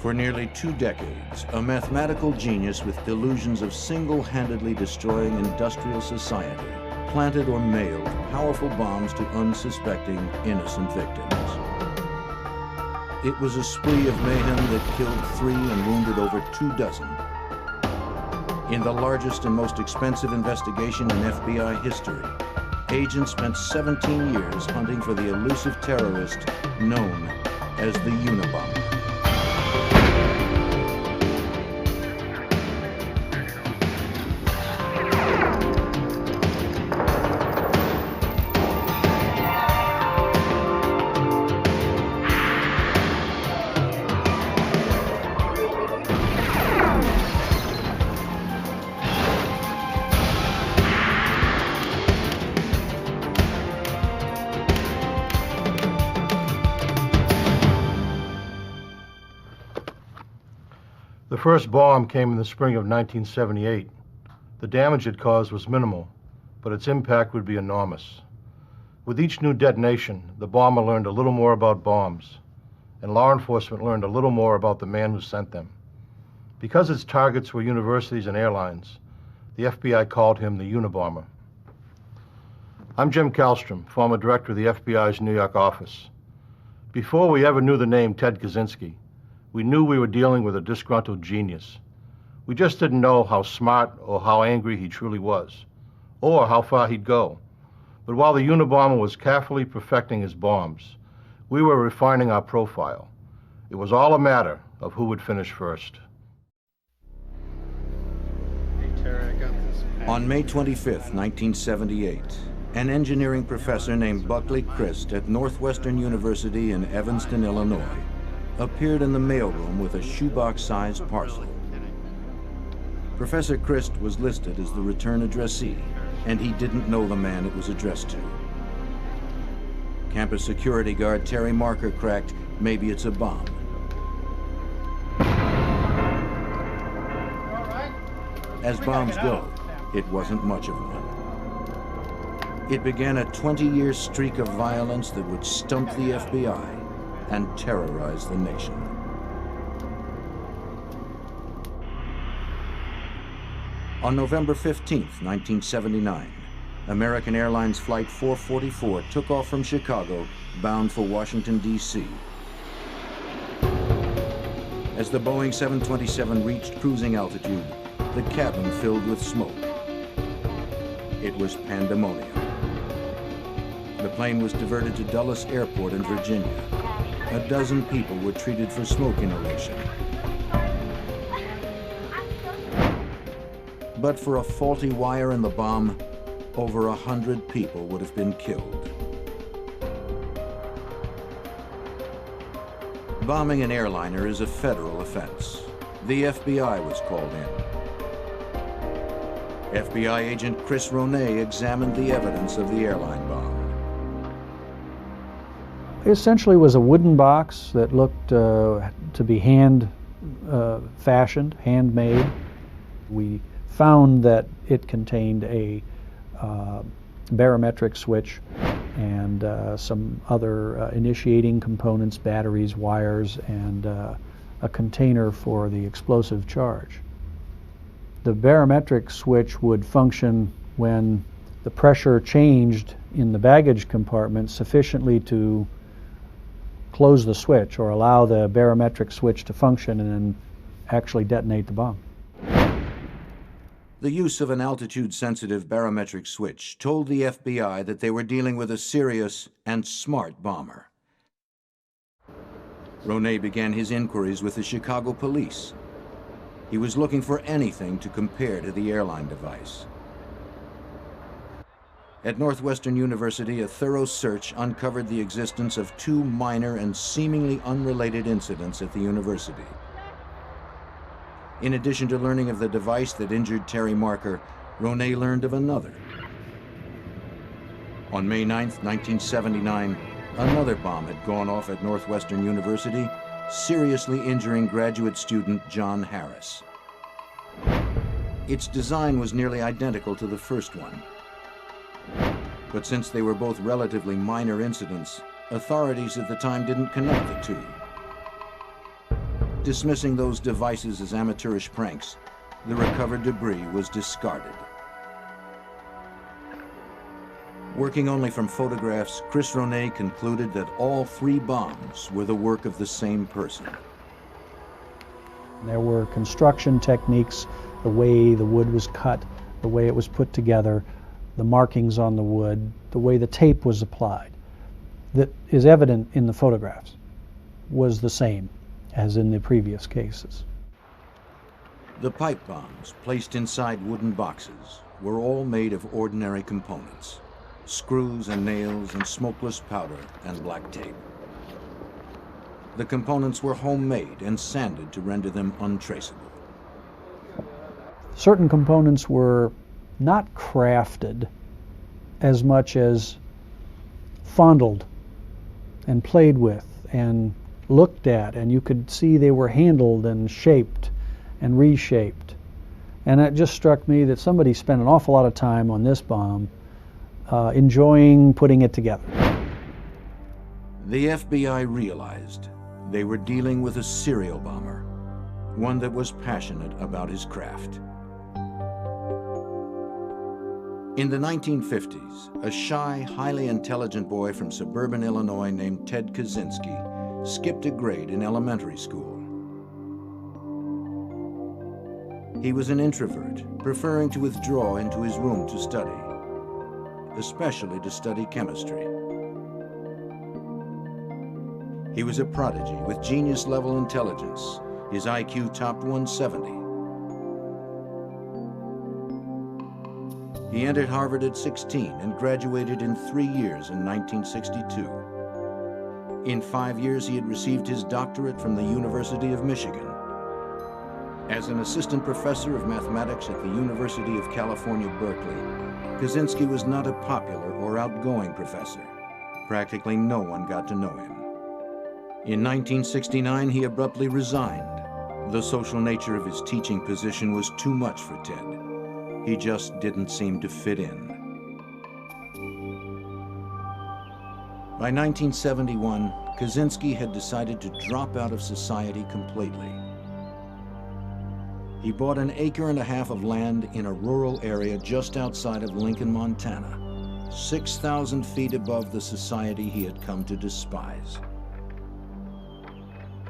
For nearly 2 decades, a mathematical genius with delusions of single-handedly destroying industrial society planted or mailed powerful bombs to unsuspecting, innocent victims. It was a spree of mayhem that killed 3 and wounded over 24. In the largest and most expensive investigation in FBI history, agents spent 17 years hunting for the elusive terrorist known as the Unabomber. The first bomb came in the spring of 1978. The damage it caused was minimal, but its impact would be enormous. With each new detonation, the bomber learned a little more about bombs, and law enforcement learned a little more about the man who sent them. Because its targets were universities and airlines, the FBI called him the Unabomber. I'm Jim Kallstrom, former director of the FBI's New York office. Before we ever knew the name Ted Kaczynski, we knew we were dealing with a disgruntled genius. We just didn't know how smart or how angry he truly was, or how far he'd go. But while the Unabomber was carefully perfecting his bombs, we were refining our profile. It was all a matter of who would finish first. On May 25th, 1978, an engineering professor named Buckley Christ at Northwestern University in Evanston, Illinois, appeared in the mailroom with a shoebox-sized parcel. Professor Christ was listed as the return addressee, and he didn't know the man it was addressed to. Campus security guard Terry Marker cracked, "Maybe it's a bomb." As bombs go, it wasn't much of one. It began a 20-year streak of violence that would stump the FBI and terrorize the nation. On November 15th, 1979, American Airlines Flight 444 took off from Chicago, bound for Washington, D.C. As the Boeing 727 reached cruising altitude, the cabin filled with smoke. It was pandemonium. The plane was diverted to Dulles Airport in Virginia. A dozen people were treated for smoke inhalation. But for a faulty wire in the bomb, over 100 people would have been killed. Bombing an airliner is a federal offense. The FBI was called in. FBI agent Chris Ronay examined the evidence of the airline bomb. It essentially was a wooden box that looked to be hand-fashioned, handmade. We found that it contained a barometric switch and some other initiating components, batteries, wires, and a container for the explosive charge. The barometric switch would function when the pressure changed in the baggage compartment sufficiently to close the switch or allow the barometric switch to function and then actually detonate the bomb. The use of an altitude-sensitive barometric switch told the FBI that they were dealing with a serious and smart bomber. Ronay began his inquiries with the Chicago police. He was looking for anything to compare to the airline device. At Northwestern University, a thorough search uncovered the existence of 2 minor and seemingly unrelated incidents at the university. In addition to learning of the device that injured Terry Marker, Ronay learned of another. On May 9th, 1979, another bomb had gone off at Northwestern University, seriously injuring graduate student John Harris. Its design was nearly identical to the first one. But since they were both relatively minor incidents, authorities at the time didn't connect the two. Dismissing those devices as amateurish pranks, the recovered debris was discarded. Working only from photographs, Chris Ronay concluded that all 3 bombs were the work of the same person. There were construction techniques, the way the wood was cut, the way it was put together, the markings on the wood, the way the tape was applied, that is evident in the photographs, was the same as in the previous cases. The pipe bombs, placed inside wooden boxes, were all made of ordinary components: screws and nails and smokeless powder and black tape. The components were homemade and sanded to render them untraceable. Certain components were not crafted as much as fondled and played with and looked at, and you could see they were handled and shaped and reshaped. And it just struck me that somebody spent an awful lot of time on this bomb enjoying putting it together. The FBI realized they were dealing with a serial bomber, one that was passionate about his craft. In the 1950s, a shy, highly intelligent boy from suburban Illinois named Ted Kaczynski skipped a grade in elementary school. He was an introvert, preferring to withdraw into his room to study, especially to study chemistry. He was a prodigy with genius-level intelligence. His IQ topped 170. He entered Harvard at 16 and graduated in 3 years in 1962. In 5 years, he had received his doctorate from the University of Michigan. As an assistant professor of mathematics at the University of California, Berkeley, Kaczynski was not a popular or outgoing professor. Practically no one got to know him. In 1969, he abruptly resigned. The social nature of his teaching position was too much for Ted. He just didn't seem to fit in. By 1971, Kaczynski had decided to drop out of society completely. He bought an acre and a half of land in a rural area just outside of Lincoln, Montana, 6,000 feet above the society he had come to despise.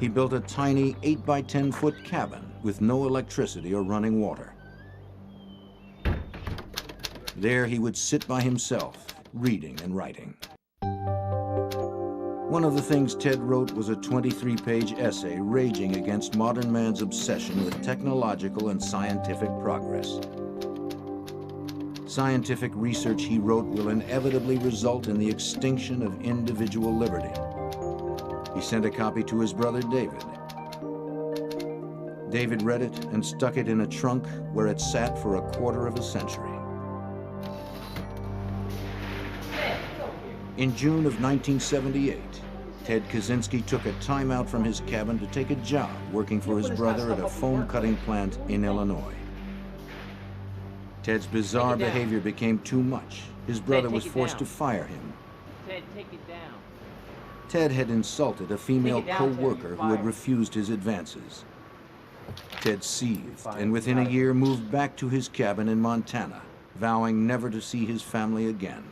He built a tiny 8 by 10 foot cabin with no electricity or running water. There he would sit by himself, reading and writing. One of the things Ted wrote was a 23-page essay raging against modern man's obsession with technological and scientific progress. Scientific research, he wrote, will inevitably result in the extinction of individual liberty. He sent a copy to his brother David. David read it and stuck it in a trunk where it sat for a quarter of a century. In June of 1978, Ted Kaczynski took a time out from his cabin to take a job working for his brother at a foam cutting plant in Illinois. Ted's bizarre behavior became too much. His brother was forced to fire him. Ted, take it down. Ted had insulted a female co-worker who had refused his advances. Ted seethed and within a year moved back to his cabin in Montana, vowing never to see his family again.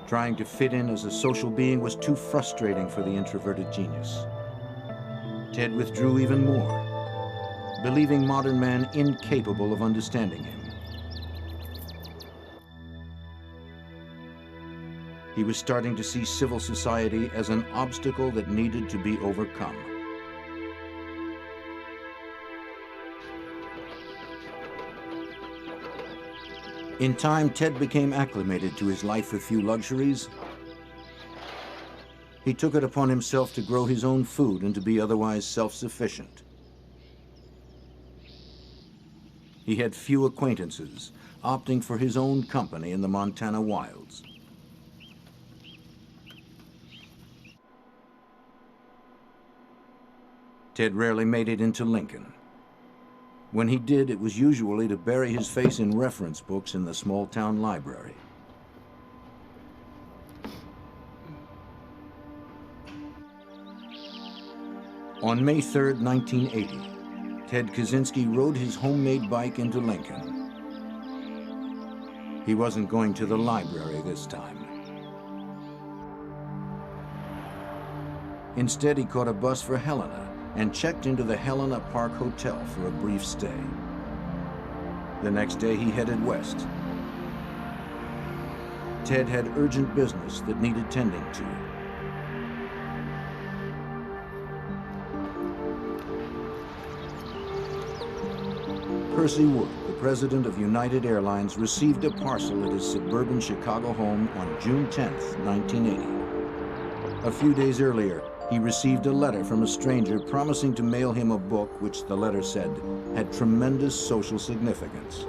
Trying to fit in as a social being was too frustrating for the introverted genius. Ted withdrew even more, believing modern man incapable of understanding him. He was starting to see civil society as an obstacle that needed to be overcome. In time, Ted became acclimated to his life with few luxuries. He took it upon himself to grow his own food and to be otherwise self-sufficient. He had few acquaintances, opting for his own company in the Montana wilds. Ted rarely made it into Lincoln. When he did, it was usually to bury his face in reference books in the small-town library. On May 3, 1980, Ted Kaczynski rode his homemade bike into Lincoln. He wasn't going to the library this time. Instead, he caught a bus for Helena and checked into the Helena Park Hotel for a brief stay. The next day, he headed west. Ted had urgent business that needed tending to. Percy Wood, the president of United Airlines, received a parcel at his suburban Chicago home on June 10, 1980. A few days earlier, he received a letter from a stranger promising to mail him a book which, the letter said, had tremendous social significance.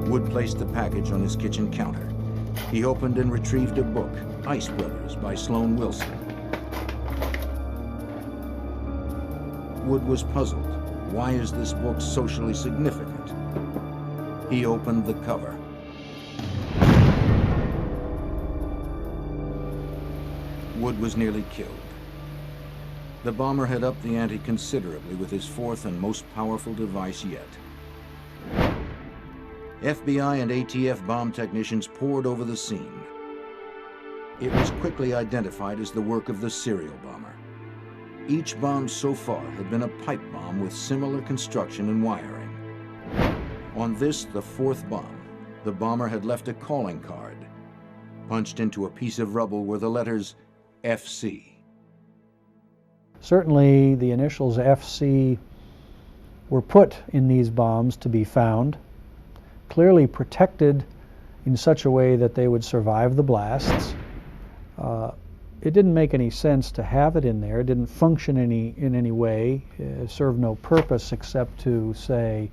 Wood placed the package on his kitchen counter. He opened and retrieved a book, Ice Brothers by Sloan Wilson. Wood was puzzled. Why is this book socially significant? He opened the cover. Wood was nearly killed. The bomber had upped the ante considerably with his fourth and most powerful device yet. FBI and ATF bomb technicians poured over the scene. It was quickly identified as the work of the serial bomber. Each bomb so far had been a pipe bomb with similar construction and wiring. On this, the fourth bomb, the bomber had left a calling card. Punched into a piece of rubble were the letters FC. Certainly the initials FC were put in these bombs to be found, clearly protected in such a way that they would survive the blasts. It didn't make any sense to have it in there. It didn't function in any way. It served no purpose except to say,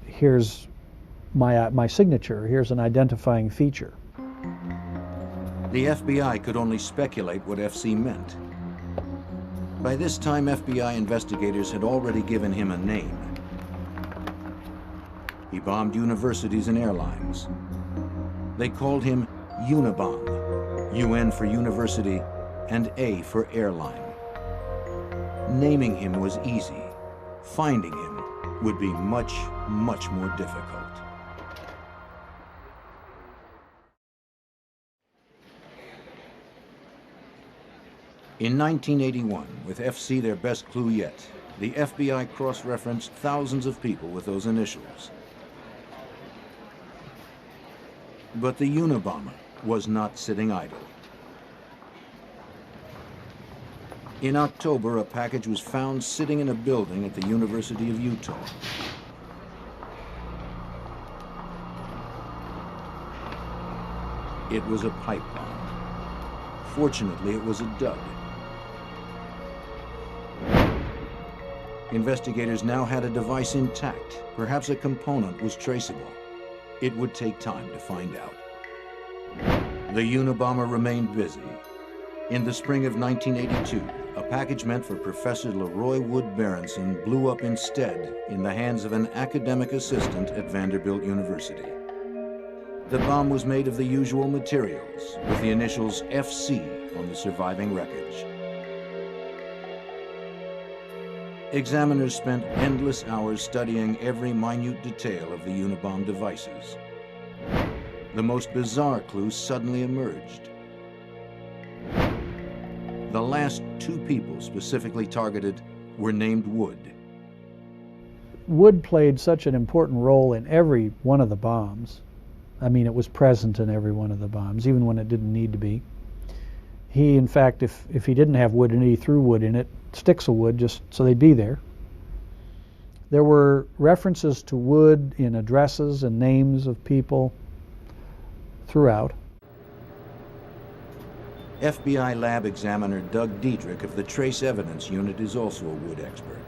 here's my signature, here's an identifying feature. The FBI could only speculate what FC meant. By this time, FBI investigators had already given him a name. He bombed universities and airlines. They called him Unabomb, UN for university and A for airline. Naming him was easy. Finding him would be much, much more difficult. In 1981, with FC their best clue yet, the FBI cross-referenced thousands of people with those initials. But the Unabomber was not sitting idle. In October, a package was found sitting in a building at the University of Utah. It was a pipe bomb. Fortunately, it was a dud. Investigators now had a device intact. Perhaps a component was traceable. It would take time to find out. The Unabomber remained busy. In the spring of 1982, a package meant for Professor Leroy Wood Berenson blew up instead in the hands of an academic assistant at Vanderbilt University. The bomb was made of the usual materials, with the initials FC on the surviving wreckage. Examiners spent endless hours studying every minute detail of the Unabomb devices. The most bizarre clue suddenly emerged. The last two people specifically targeted were named Wood. Wood played such an important role in every one of the bombs. I mean, it was present in every one of the bombs, even when it didn't need to be. He, in fact, if he didn't have wood in it, he threw wood in it, sticks of wood, just so they'd be there. There were references to wood in addresses and names of people throughout. FBI lab examiner Doug Diedrich of the Trace Evidence Unit is also a wood expert.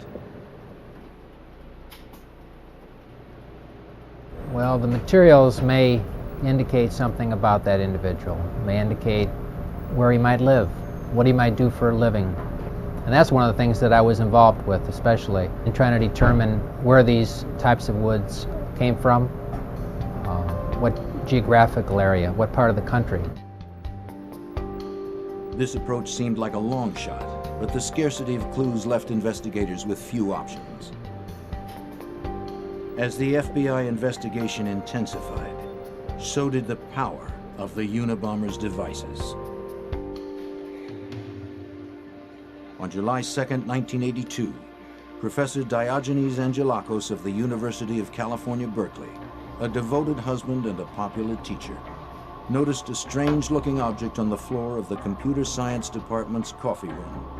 Well, the materials may indicate something about that individual. May indicate where he might live, what he might do for a living. And that's one of the things that I was involved with, especially in trying to determine where these types of woods came from, what geographical area, what part of the country. This approach seemed like a long shot, but the scarcity of clues left investigators with few options. As the FBI investigation intensified, so did the power of the Unabomber's devices. On July 2nd, 1982, Professor Diogenes Angelakos of the University of California, Berkeley, a devoted husband and a popular teacher, noticed a strange-looking object on the floor of the computer science department's coffee room.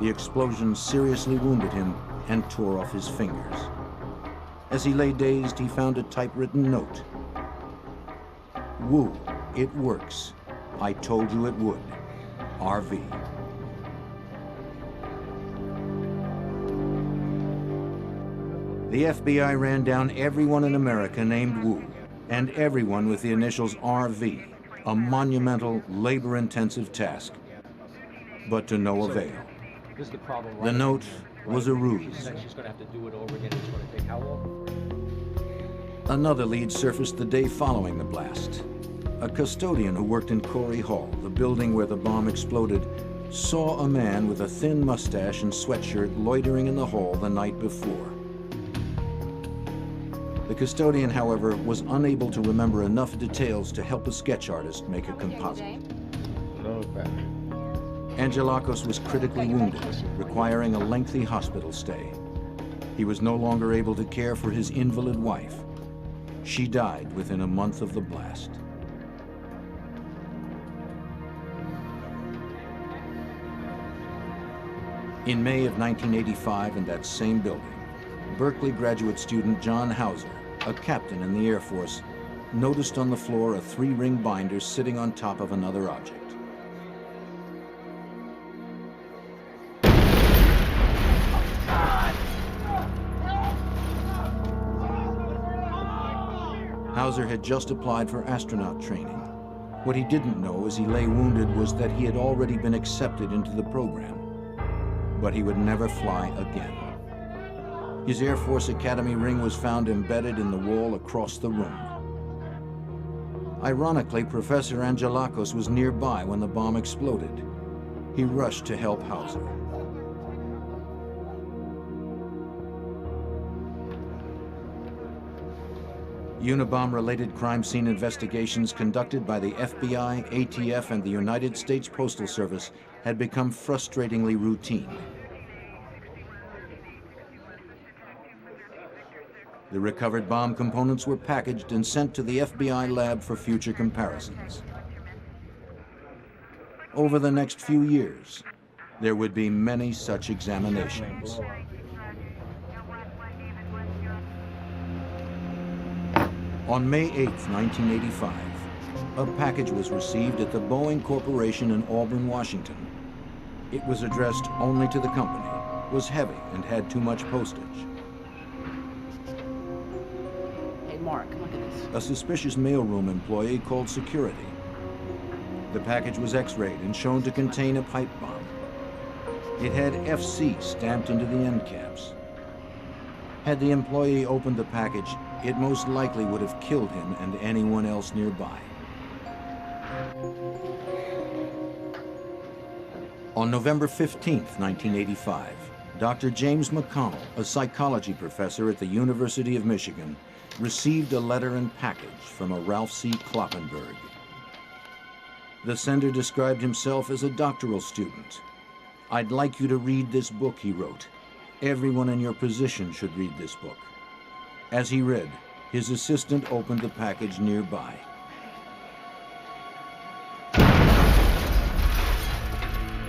The explosion seriously wounded him and tore off his fingers. As he lay dazed, he found a typewritten note. "Woo, it works. I told you it would. RV." The FBI ran down everyone in America named Wu, and everyone with the initials RV, a monumental, labor-intensive task, but to no avail. The note was a ruse. Another lead surfaced the day following the blast. A custodian who worked in Corey Hall, the building where the bomb exploded, saw a man with a thin mustache and sweatshirt loitering in the hall the night before. The custodian, however, was unable to remember enough details to help a sketch artist make a composite. Angelakos was critically wounded, requiring a lengthy hospital stay. He was no longer able to care for his invalid wife. She died within a month of the blast. In May of 1985, in that same building, Berkeley graduate student John Hauser, a captain in the Air Force, noticed on the floor a 3-ring binder sitting on top of another object. Hauser had just applied for astronaut training. What he didn't know as he lay wounded was that he had already been accepted into the program. But he would never fly again. His Air Force Academy ring was found embedded in the wall across the room. Ironically, Professor Angelakos was nearby when the bomb exploded. He rushed to help Hauser. Unabomber-related crime scene investigations conducted by the FBI, ATF, and the United States Postal Service had become frustratingly routine. The recovered bomb components were packaged and sent to the FBI lab for future comparisons. Over the next few years, there would be many such examinations. On May 8, 1985, a package was received at the Boeing Corporation in Auburn, Washington. It was addressed only to the company, was heavy, and had too much postage. Hey, Mark, look at this. A suspicious mailroom employee called security. The package was X-rayed and shown to contain a pipe bomb. It had FC stamped into the end caps. Had the employee opened the package, it most likely would have killed him and anyone else nearby. On November 15, 1985, Dr. James McConnell, a psychology professor at the University of Michigan, received a letter and package from a Ralph C. Kloppenberg. The sender described himself as a doctoral student. "I'd like you to read this book," he wrote. "Everyone in your position should read this book." As he read, his assistant opened the package nearby.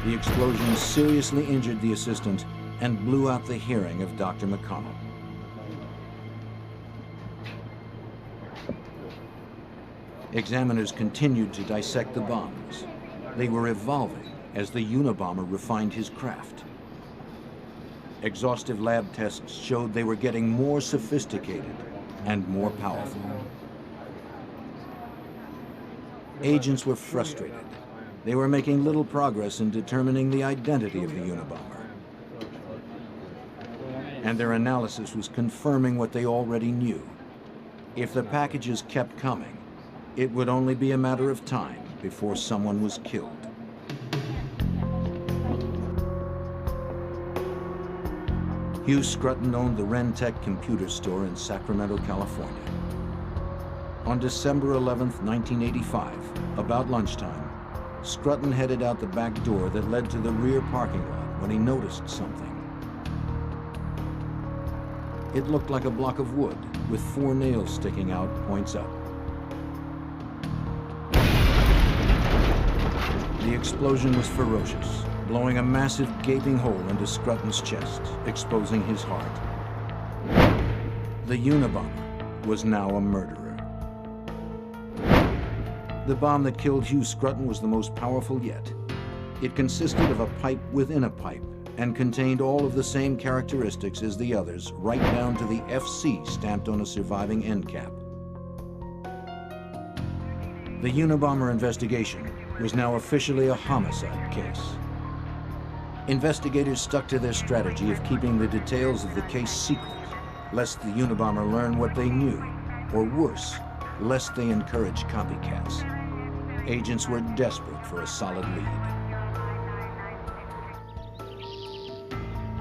The explosion seriously injured the assistant and blew out the hearing of Dr. McConnell. Examiners continued to dissect the bombs. They were evolving as the Unabomber refined his craft. Exhaustive lab tests showed they were getting more sophisticated and more powerful. Agents were frustrated. They were making little progress in determining the identity of the Unabomber. And their analysis was confirming what they already knew. If the packages kept coming, it would only be a matter of time before someone was killed. Hugh Scruton owned the Rentec computer store in Sacramento, California. On December 11th, 1985, about lunchtime, Scruton headed out the back door that led to the rear parking lot when he noticed something. It looked like a block of wood with 4 nails sticking out, points up. The explosion was ferocious, blowing a massive gaping hole into Scruton's chest, exposing his heart. The Unabomber was now a murderer. The bomb that killed Hugh Scruton was the most powerful yet. It consisted of a pipe within a pipe and contained all of the same characteristics as the others, right down to the FC stamped on a surviving end cap. The Unabomber investigation was now officially a homicide case. Investigators stuck to their strategy of keeping the details of the case secret, lest the Unabomber learn what they knew, or worse, lest they encourage copycats. Agents were desperate for a solid lead.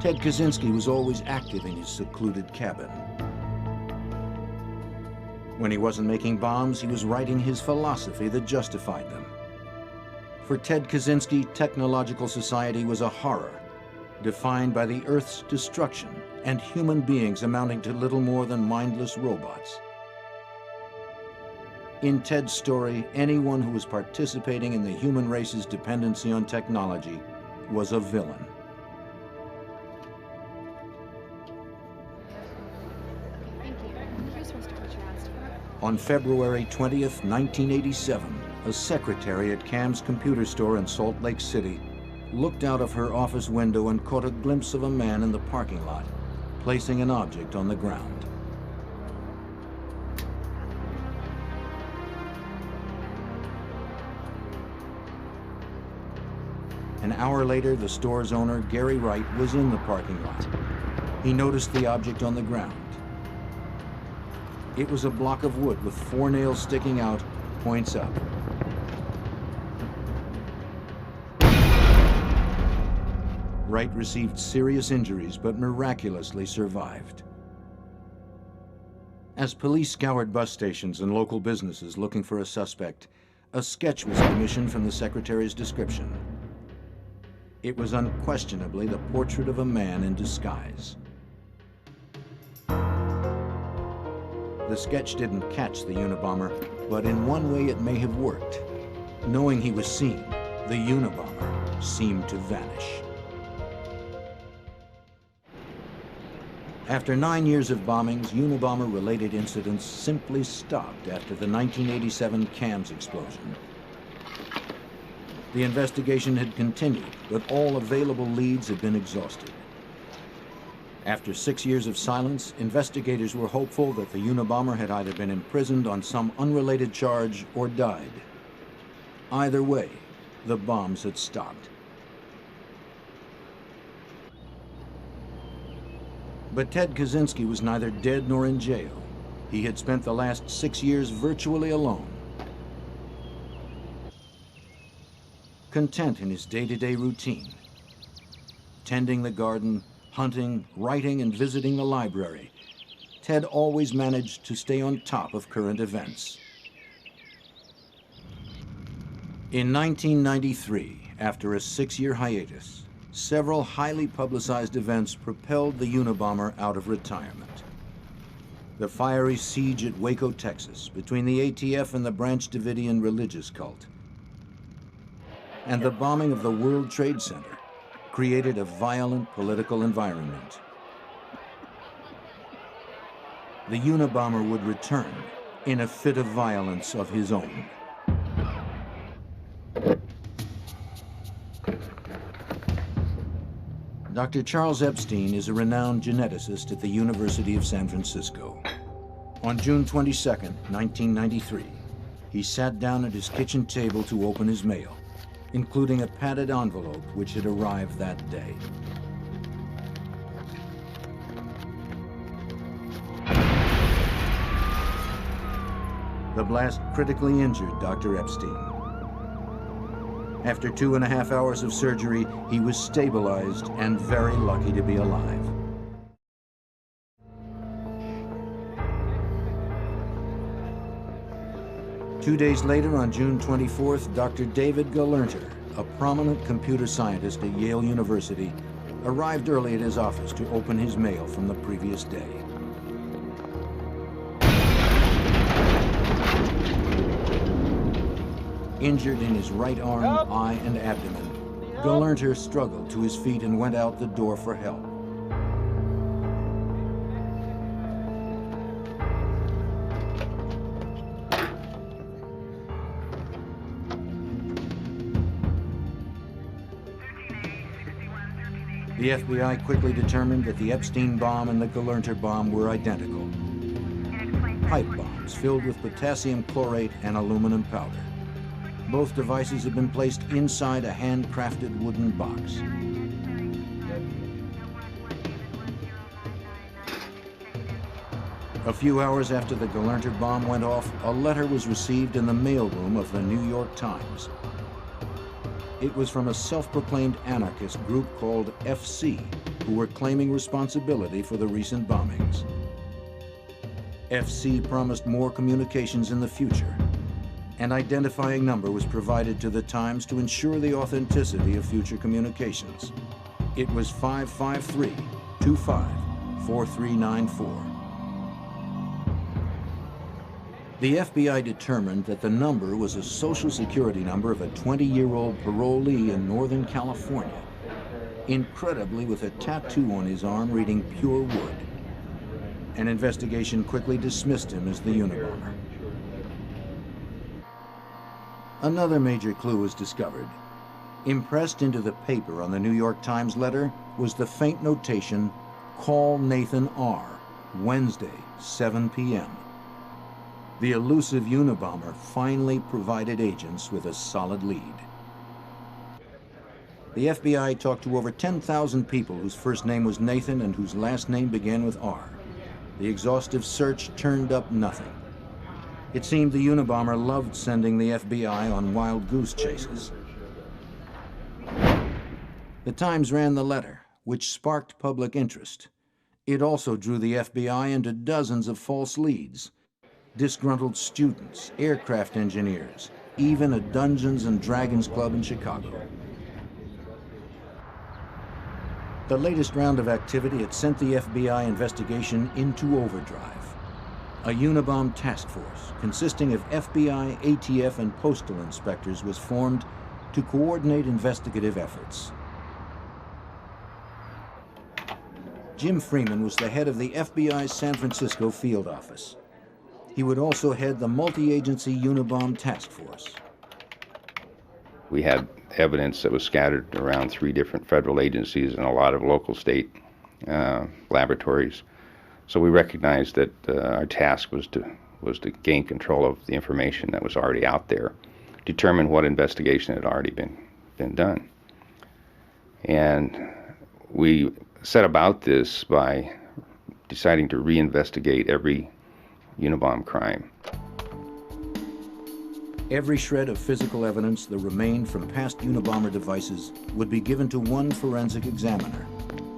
Ted Kaczynski was always active in his secluded cabin. When he wasn't making bombs, he was writing his philosophy that justified them. For Ted Kaczynski, technological society was a horror, defined by the Earth's destruction and human beings amounting to little more than mindless robots. In Ted's story, anyone who was participating in the human race's dependency on technology was a villain. On February 20th, 1987, a secretary at Cam's computer store in Salt Lake City looked out of her office window and caught a glimpse of a man in the parking lot, placing an object on the ground. An hour later, the store's owner, Gary Wright, was in the parking lot. He noticed the object on the ground. It was a block of wood with 4 nails sticking out, points up. Wright received serious injuries, but miraculously survived. As police scoured bus stations and local businesses looking for a suspect, a sketch was commissioned from the secretary's description. It was unquestionably the portrait of a man in disguise. The sketch didn't catch the Unabomber, but in one way it may have worked. Knowing he was seen, the Unabomber seemed to vanish. After 9 years of bombings, Unabomber-related incidents simply stopped after the 1987 Cam's explosion. The investigation had continued, but all available leads had been exhausted. After 6 years of silence, investigators were hopeful that the Unabomber had either been imprisoned on some unrelated charge or died. Either way, the bombs had stopped. But Ted Kaczynski was neither dead nor in jail. He had spent the last 6 years virtually alone. Content in his day-to-day routine, tending the garden, hunting, writing, and visiting the library, Ted always managed to stay on top of current events. In 1993, after a 6-year hiatus, several highly publicized events propelled the Unabomber out of retirement. The fiery siege at Waco, Texas, between the ATF and the Branch Davidian religious cult, and the bombing of the World Trade Center created a violent political environment. The Unabomber would return in a fit of violence of his own. Dr. Charles Epstein is a renowned geneticist at the University of San Francisco. On June 22, 1993, he sat down at his kitchen table to open his mail, including a padded envelope which had arrived that day. The blast critically injured Dr. Epstein. After 2.5 hours of surgery, he was stabilized and very lucky to be alive. Two days later, on June 24th, Dr. David Galernter, a prominent computer scientist at Yale University, arrived early at his office to open his mail from the previous day. Injured in his right arm, eye, and abdomen, Galernter struggled to his feet and went out the door for help. The FBI quickly determined that the Epstein bomb and the Galernter bomb were identical. Pipe bombs filled with potassium chlorate and aluminum powder. Both devices had been placed inside a handcrafted wooden box. A few hours after the Galernter bomb went off, a letter was received in the mailroom of the New York Times. It was from a self-proclaimed anarchist group called FC, who were claiming responsibility for the recent bombings. FC promised more communications in the future. An identifying number was provided to the Times to ensure the authenticity of future communications. It was 553-25-4394. The FBI determined that the number was a Social Security number of a 20-year-old parolee in Northern California, incredibly with a tattoo on his arm reading "Pure Wood." An investigation quickly dismissed him as the Unabomber. Another major clue was discovered. Impressed into the paper on the New York Times letter was the faint notation, "Call Nathan R., Wednesday, 7 p.m. The elusive Unabomber finally provided agents with a solid lead. The FBI talked to over 10,000 people whose first name was Nathan and whose last name began with R. The exhaustive search turned up nothing. It seemed the Unabomber loved sending the FBI on wild goose chases. The Times ran the letter, which sparked public interest. It also drew the FBI into dozens of false leads. Disgruntled students, aircraft engineers, even a Dungeons and Dragons club in Chicago. The latest round of activity had sent the FBI investigation into overdrive. A Unabomb task force consisting of FBI, ATF, and postal inspectors was formed to coordinate investigative efforts. Jim Freeman was the head of the FBI's San Francisco field office. He would also head the multi-agency Unabomb task force. We had evidence that was scattered around 3 different federal agencies and a lot of local state laboratories. So we recognized that our task was to gain control of the information that was already out there, determine what investigation had already been done. And we set about this by deciding to reinvestigate every Unabomb crime. Every shred of physical evidence that remained from past Unabomber devices would be given to one forensic examiner.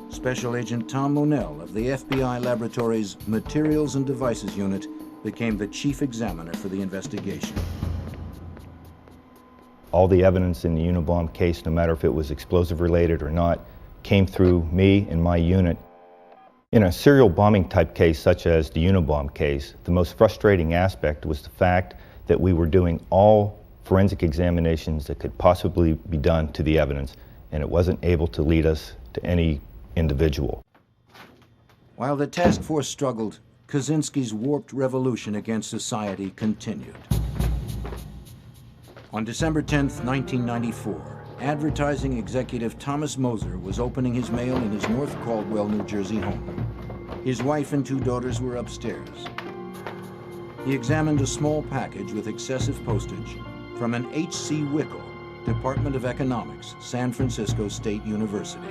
Special Agent Tom Monell of the FBI Laboratory's Materials and Devices Unit became the chief examiner for the investigation. All the evidence in the Unabomb case, no matter if it was explosive related or not, came through me and my unit. In a serial bombing type case such as the Unabomb case, the most frustrating aspect was the fact that we were doing all forensic examinations that could possibly be done to the evidence, and it wasn't able to lead us to any individual. While the task force struggled, Kaczynski's warped revolution against society continued. On December 10, 1994, advertising executive Thomas Moser was opening his mail in his North Caldwell, New Jersey home. His wife and 2 daughters were upstairs. He examined a small package with excessive postage from an H.C. Wickel, Department of Economics, San Francisco State University.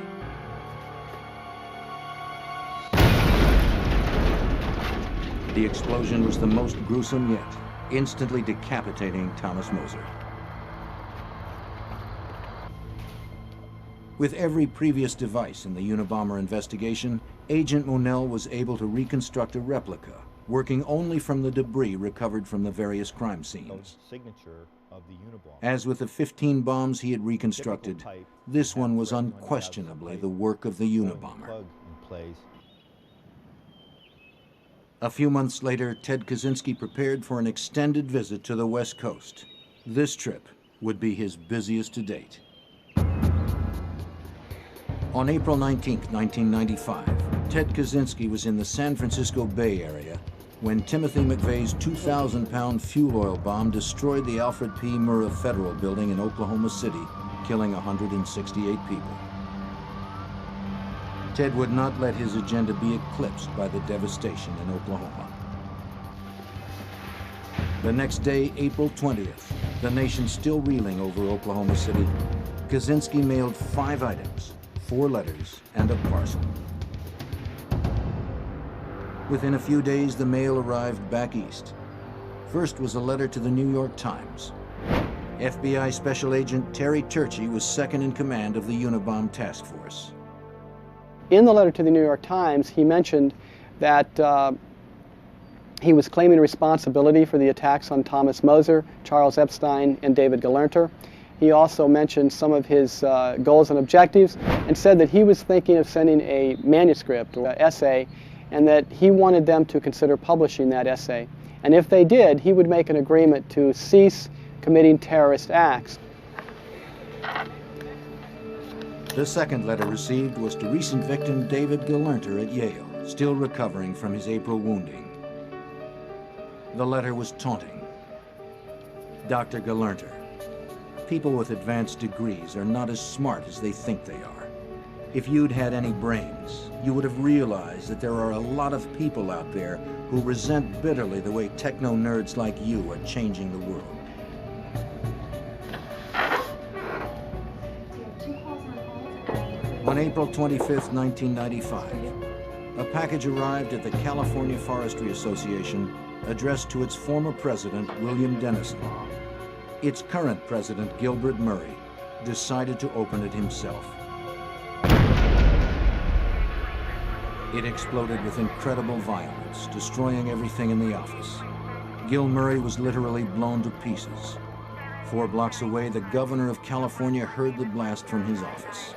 The explosion was the most gruesome yet, instantly decapitating Thomas Moser. With every previous device in the Unabomber investigation, Agent Monell was able to reconstruct a replica, working only from the debris recovered from the various crime scenes. Signature of the Unabomber. As with the 15 bombs he had reconstructed, this one was unquestionably the work of the Unabomber. A few months later, Ted Kaczynski prepared for an extended visit to the West Coast. This trip would be his busiest to date. On April 19, 1995, Ted Kaczynski was in the San Francisco Bay Area when Timothy McVeigh's 2,000-pound fuel oil bomb destroyed the Alfred P. Murrah Federal Building in Oklahoma City, killing 168 people. Ted would not let his agenda be eclipsed by the devastation in Oklahoma. The next day, April 20th, the nation still reeling over Oklahoma City, Kaczynski mailed 5 items, 4 letters, and a parcel. Within a few days, the mail arrived back east. First was a letter to the New York Times. FBI Special Agent Terry Turchie was second in command of the Unabomb Task Force. In the letter to the New York Times, he mentioned that he was claiming responsibility for the attacks on Thomas Moser, Charles Epstein, and David Galerter. He also mentioned some of his goals and objectives and said that he was thinking of sending a manuscript or essay and that he wanted them to consider publishing that essay. And if they did, he would make an agreement to cease committing terrorist acts. The second letter received was to recent victim David Galerter at Yale, still recovering from his April wounding. The letter was taunting. Dr. Galerter, people with advanced degrees are not as smart as they think they are. If you'd had any brains, you would have realized that there are a lot of people out there who resent bitterly the way techno-nerds like you are changing the world. On April 25, 1995, a package arrived at the California Forestry Association addressed to its former president, William Dennison. Its current president, Gilbert Murray, decided to open it himself. It exploded with incredible violence, destroying everything in the office. Gil Murray was literally blown to pieces. 4 blocks away, the governor of California heard the blast from his office.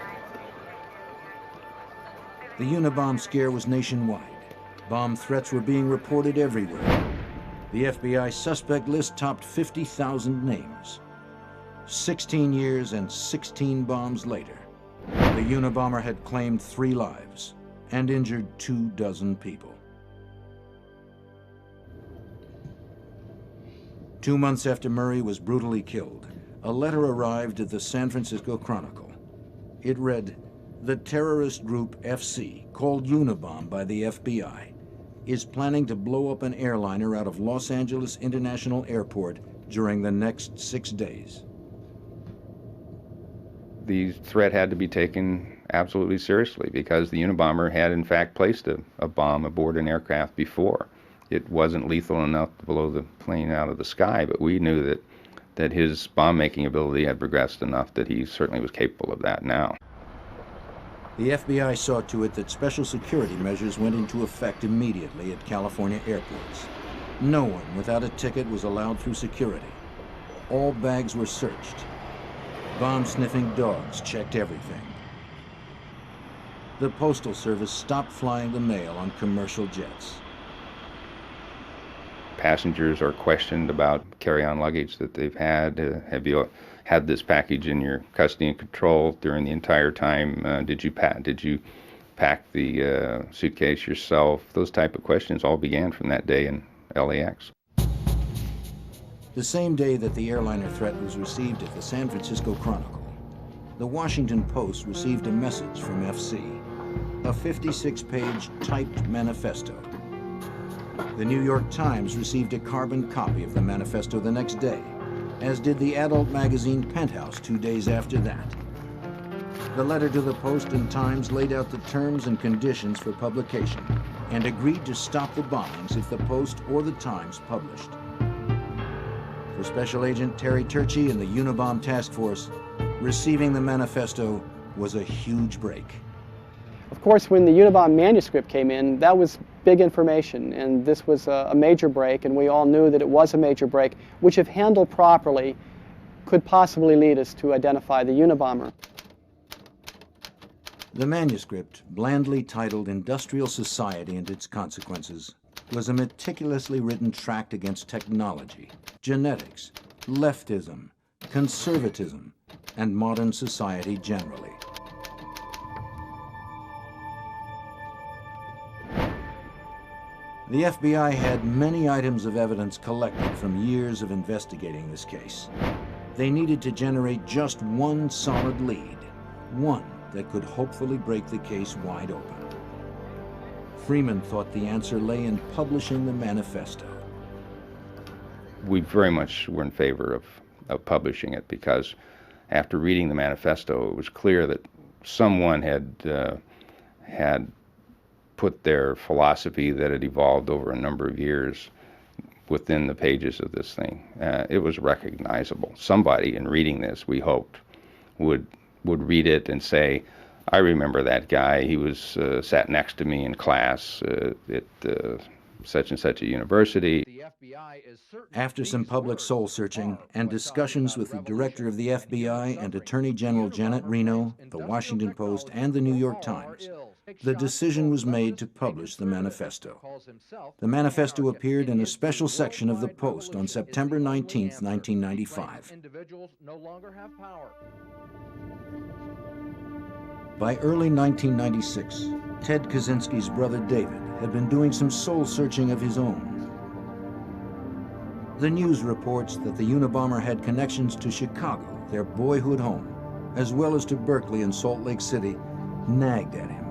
The Unabomb scare was nationwide. Bomb threats were being reported everywhere. The FBI suspect list topped 50,000 names. 16 years and 16 bombs later, the Unabomber had claimed 3 lives and injured 24 people. 2 months after Murray was brutally killed, a letter arrived at the San Francisco Chronicle. It read, "The terrorist group FC, called Unabomb by the FBI, is planning to blow up an airliner out of Los Angeles International Airport during the next 6 days." The threat had to be taken absolutely seriously because the Unabomber had in fact placed a bomb aboard an aircraft before. It wasn't lethal enough to blow the plane out of the sky, but we knew that his bomb-making ability had progressed enough that he certainly was capable of that now. The FBI saw to it that special security measures went into effect immediately at California airports. No one without a ticket was allowed through security. All bags were searched. Bomb-sniffing dogs checked everything. The Postal Service stopped flying the mail on commercial jets. Passengers are questioned about carry-on luggage that they've had. Have you had this package in your custody and control during the entire time? Did you pack the suitcase yourself? Those type of questions all began from that day in LAX. The same day that the airliner threat was received at the San Francisco Chronicle, the Washington Post received a message from FC, a 56-page typed manifesto. The New York Times received a carbon copy of the manifesto the next day, as did the adult magazine Penthouse 2 days after that. The letter to the Post and Times laid out the terms and conditions for publication and agreed to stop the bombings if the Post or the Times published. For Special Agent Terry Turchi and the Unabomb Task Force, receiving the manifesto was a huge break. Of course, when the Unabomb manuscript came in, that was big information, and this was a major break, and we all knew that it was a major break, which if handled properly, could possibly lead us to identify the Unabomber. The manuscript, blandly titled Industrial Society and Its Consequences, was a meticulously written tract against technology, genetics, leftism, conservatism, and modern society generally. The FBI had many items of evidence collected from years of investigating this case. They needed to generate just one solid lead, one that could hopefully break the case wide open. Freeman thought the answer lay in publishing the manifesto. We very much were in favor of publishing it because after reading the manifesto, it was clear that someone had put their philosophy that had evolved over a number of years within the pages of this thing. It was recognizable. Somebody in reading this, we hoped, would read it and say, I remember that guy. He was sat next to me in class at such and such a university. After some public soul searching and discussions with the director of the FBI and Attorney General Janet Reno, the Washington Post, and the New York Times, the decision was made to publish the manifesto. The manifesto appeared in a special section of the Post on September 19, 1995. By early 1996, Ted Kaczynski's brother David had been doing some soul searching of his own. The news reports that the Unabomber had connections to Chicago, their boyhood home, as well as to Berkeley and Salt Lake City, nagged at him.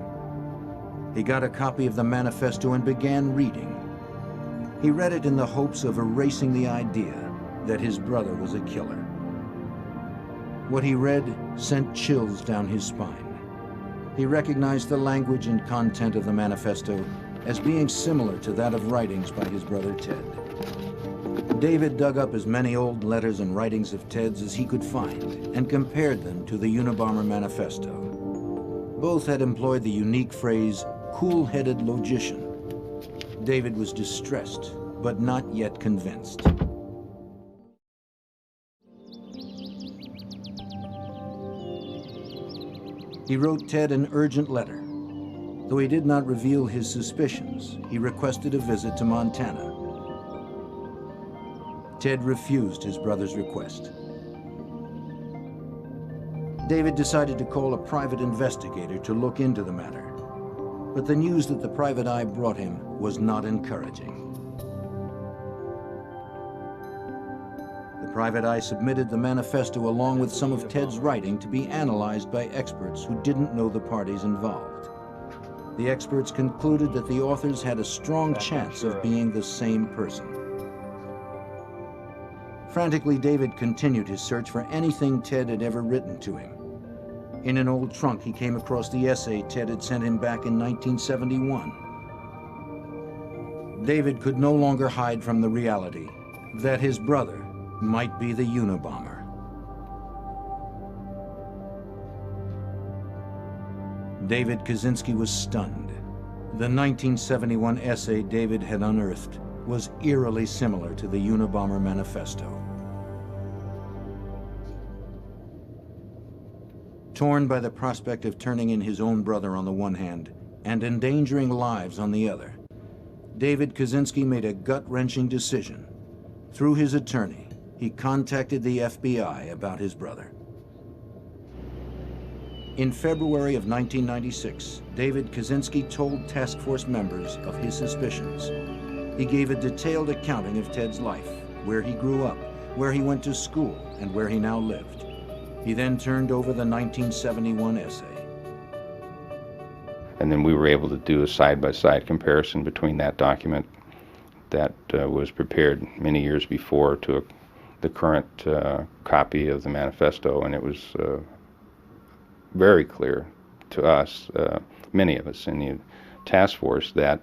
He got a copy of the manifesto and began reading. He read it in the hopes of erasing the idea that his brother was a killer. What he read sent chills down his spine. He recognized the language and content of the manifesto as being similar to that of writings by his brother Ted. David dug up as many old letters and writings of Ted's as he could find and compared them to the Unabomber manifesto. Both had employed the unique phrase, cool-headed logician. David was distressed, but not yet convinced. He wrote Ted an urgent letter. Though he did not reveal his suspicions, he requested a visit to Montana. Ted refused his brother's request. David decided to call a private investigator to look into the matter, but the news that the private eye brought him was not encouraging. The private eye submitted the manifesto along with some of Ted's writing to be analyzed by experts who didn't know the parties involved. The experts concluded that the authors had a strong chance of being the same person. Frantically, David continued his search for anything Ted had ever written to him. In an old trunk, he came across the essay Ted had sent him back in 1971. David could no longer hide from the reality that his brother might be the Unabomber. David Kaczynski was stunned. The 1971 essay David had unearthed was eerily similar to the Unabomber manifesto. Torn by the prospect of turning in his own brother on the one hand and endangering lives on the other, David Kaczynski made a gut-wrenching decision. Through his attorney, he contacted the FBI about his brother. In February of 1996, David Kaczynski told task force members of his suspicions. He gave a detailed accounting of Ted's life, where he grew up, where he went to school, and where he now lived. He then turned over the 1971 essay. And then we were able to do a side-by-side comparison between that document that was prepared many years before to the current copy of the manifesto, and it was very clear to us, many of us in the task force, that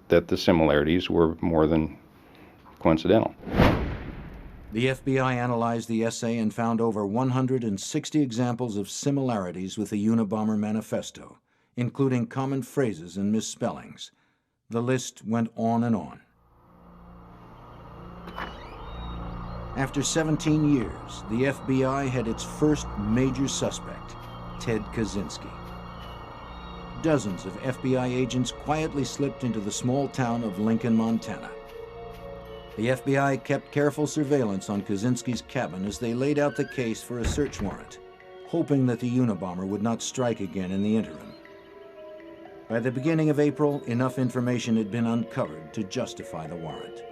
the similarities were more than coincidental. The FBI analyzed the essay and found over 160 examples of similarities with the Unabomber manifesto, including common phrases and misspellings. The list went on and on. After 17 years, the FBI had its first major suspect, Ted Kaczynski. Dozens of FBI agents quietly slipped into the small town of Lincoln, Montana. The FBI kept careful surveillance on Kaczynski's cabin as they laid out the case for a search warrant, hoping that the Unabomber would not strike again in the interim. By the beginning of April, enough information had been uncovered to justify the warrant.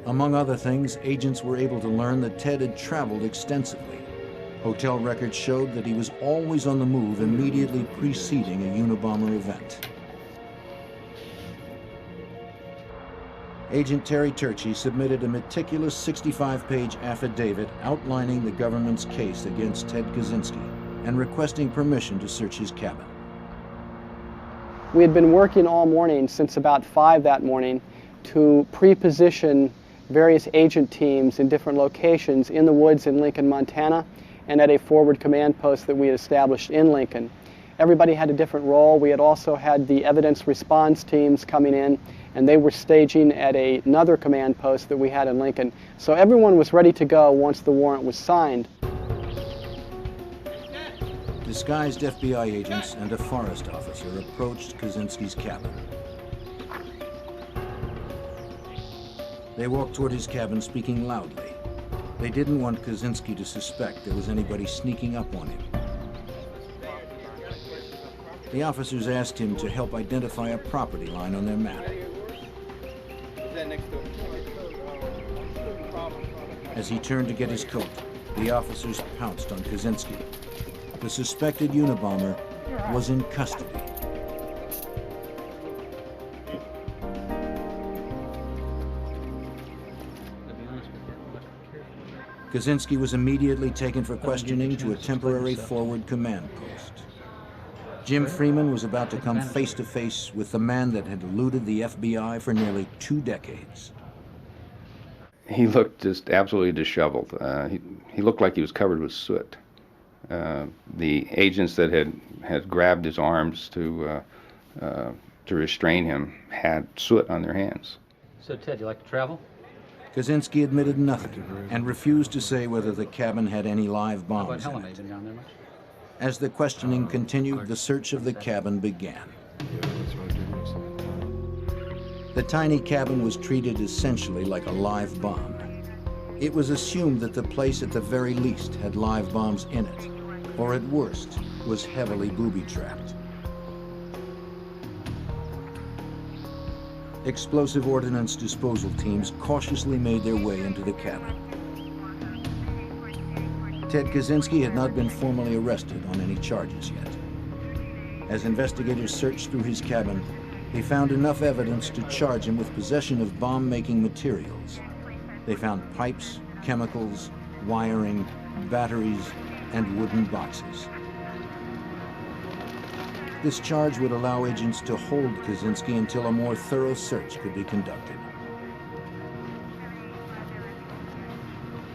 Among other things, agents were able to learn that Ted had traveled extensively. Hotel records showed that he was always on the move immediately preceding a Unabomber event. Agent Terry Turchi submitted a meticulous 65-page affidavit outlining the government's case against Ted Kaczynski and requesting permission to search his cabin. We had been working all morning, since about 5 that morning, to pre-position various agent teams in different locations in the woods in Lincoln, Montana, and at a forward command post that we had established in Lincoln. Everybody had a different role. We had also had the evidence response teams coming in, and they were staging at another command post that we had in Lincoln. So everyone was ready to go once the warrant was signed. Disguised FBI agents and a forest officer approached Kaczynski's cabin. They walked toward his cabin speaking loudly. They didn't want Kaczynski to suspect there was anybody sneaking up on him. The officers asked him to help identify a property line on their map. As he turned to get his coat, the officers pounced on Kaczynski. The suspected Unabomber was in custody. Kaczynski was immediately taken for questioning to a temporary forward command post. Jim Freeman was about to come face to face with the man that had eluded the FBI for nearly 2 decades. He looked just absolutely disheveled. He looked like he was covered with soot. The agents that had grabbed his arms to restrain him had soot on their hands. So, Ted, you like to travel? Kaczynski admitted nothing and refused to say whether the cabin had any live bombs in it. Been down there much? As the questioning continued, the search of the cabin began. The tiny cabin was treated essentially like a live bomb. It was assumed that the place at the very least had live bombs in it, or at worst was heavily booby-trapped. Explosive ordnance disposal teams cautiously made their way into the cabin. Ted Kaczynski had not been formally arrested on any charges yet. As investigators searched through his cabin, they found enough evidence to charge him with possession of bomb-making materials. They found pipes, chemicals, wiring, batteries, and wooden boxes. This charge would allow agents to hold Kaczynski until a more thorough search could be conducted.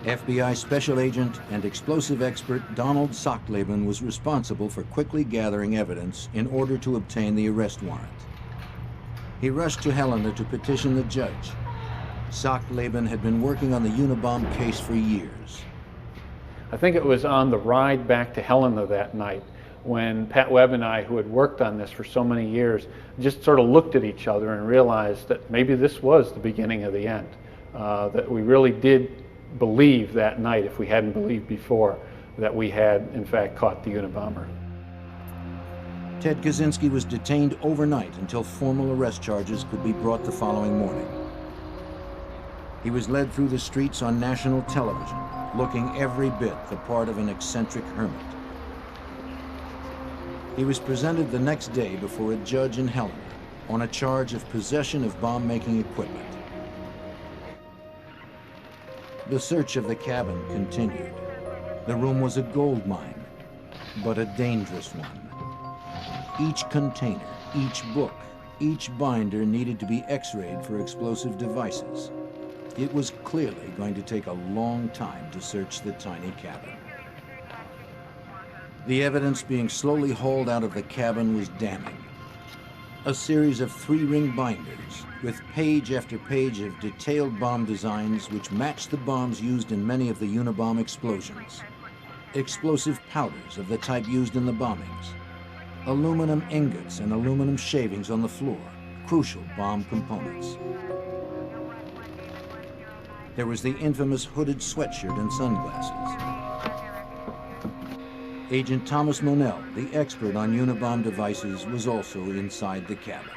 FBI Special Agent and explosive expert Donald Sockleben was responsible for quickly gathering evidence in order to obtain the arrest warrant. He rushed to Helena to petition the judge. Sockleben had been working on the Unabomb case for years. I think it was on the ride back to Helena that night when Pat Webb and I, who had worked on this for so many years, just sort of looked at each other and realized that maybe this was the beginning of the end, that we really did believe that night, if we hadn't believed before, that we had in fact caught the Unabomber. Ted Kaczynski was detained overnight until formal arrest charges could be brought the following morning. He was led through the streets on national television, looking every bit the part of an eccentric hermit. He was presented the next day before a judge in Helena on a charge of possession of bomb-making equipment. The search of the cabin continued. The room was a gold mine, but a dangerous one. Each container, each book, each binder needed to be X-rayed for explosive devices. It was clearly going to take a long time to search the tiny cabin. The evidence being slowly hauled out of the cabin was damning. A series of 3-ring binders with page after page of detailed bomb designs which matched the bombs used in many of the Unabomb explosions. Explosive powders of the type used in the bombings. Aluminum ingots and aluminum shavings on the floor, crucial bomb components. There was the infamous hooded sweatshirt and sunglasses. Agent Thomas Monell, the expert on Unabomb devices, was also inside the cabin.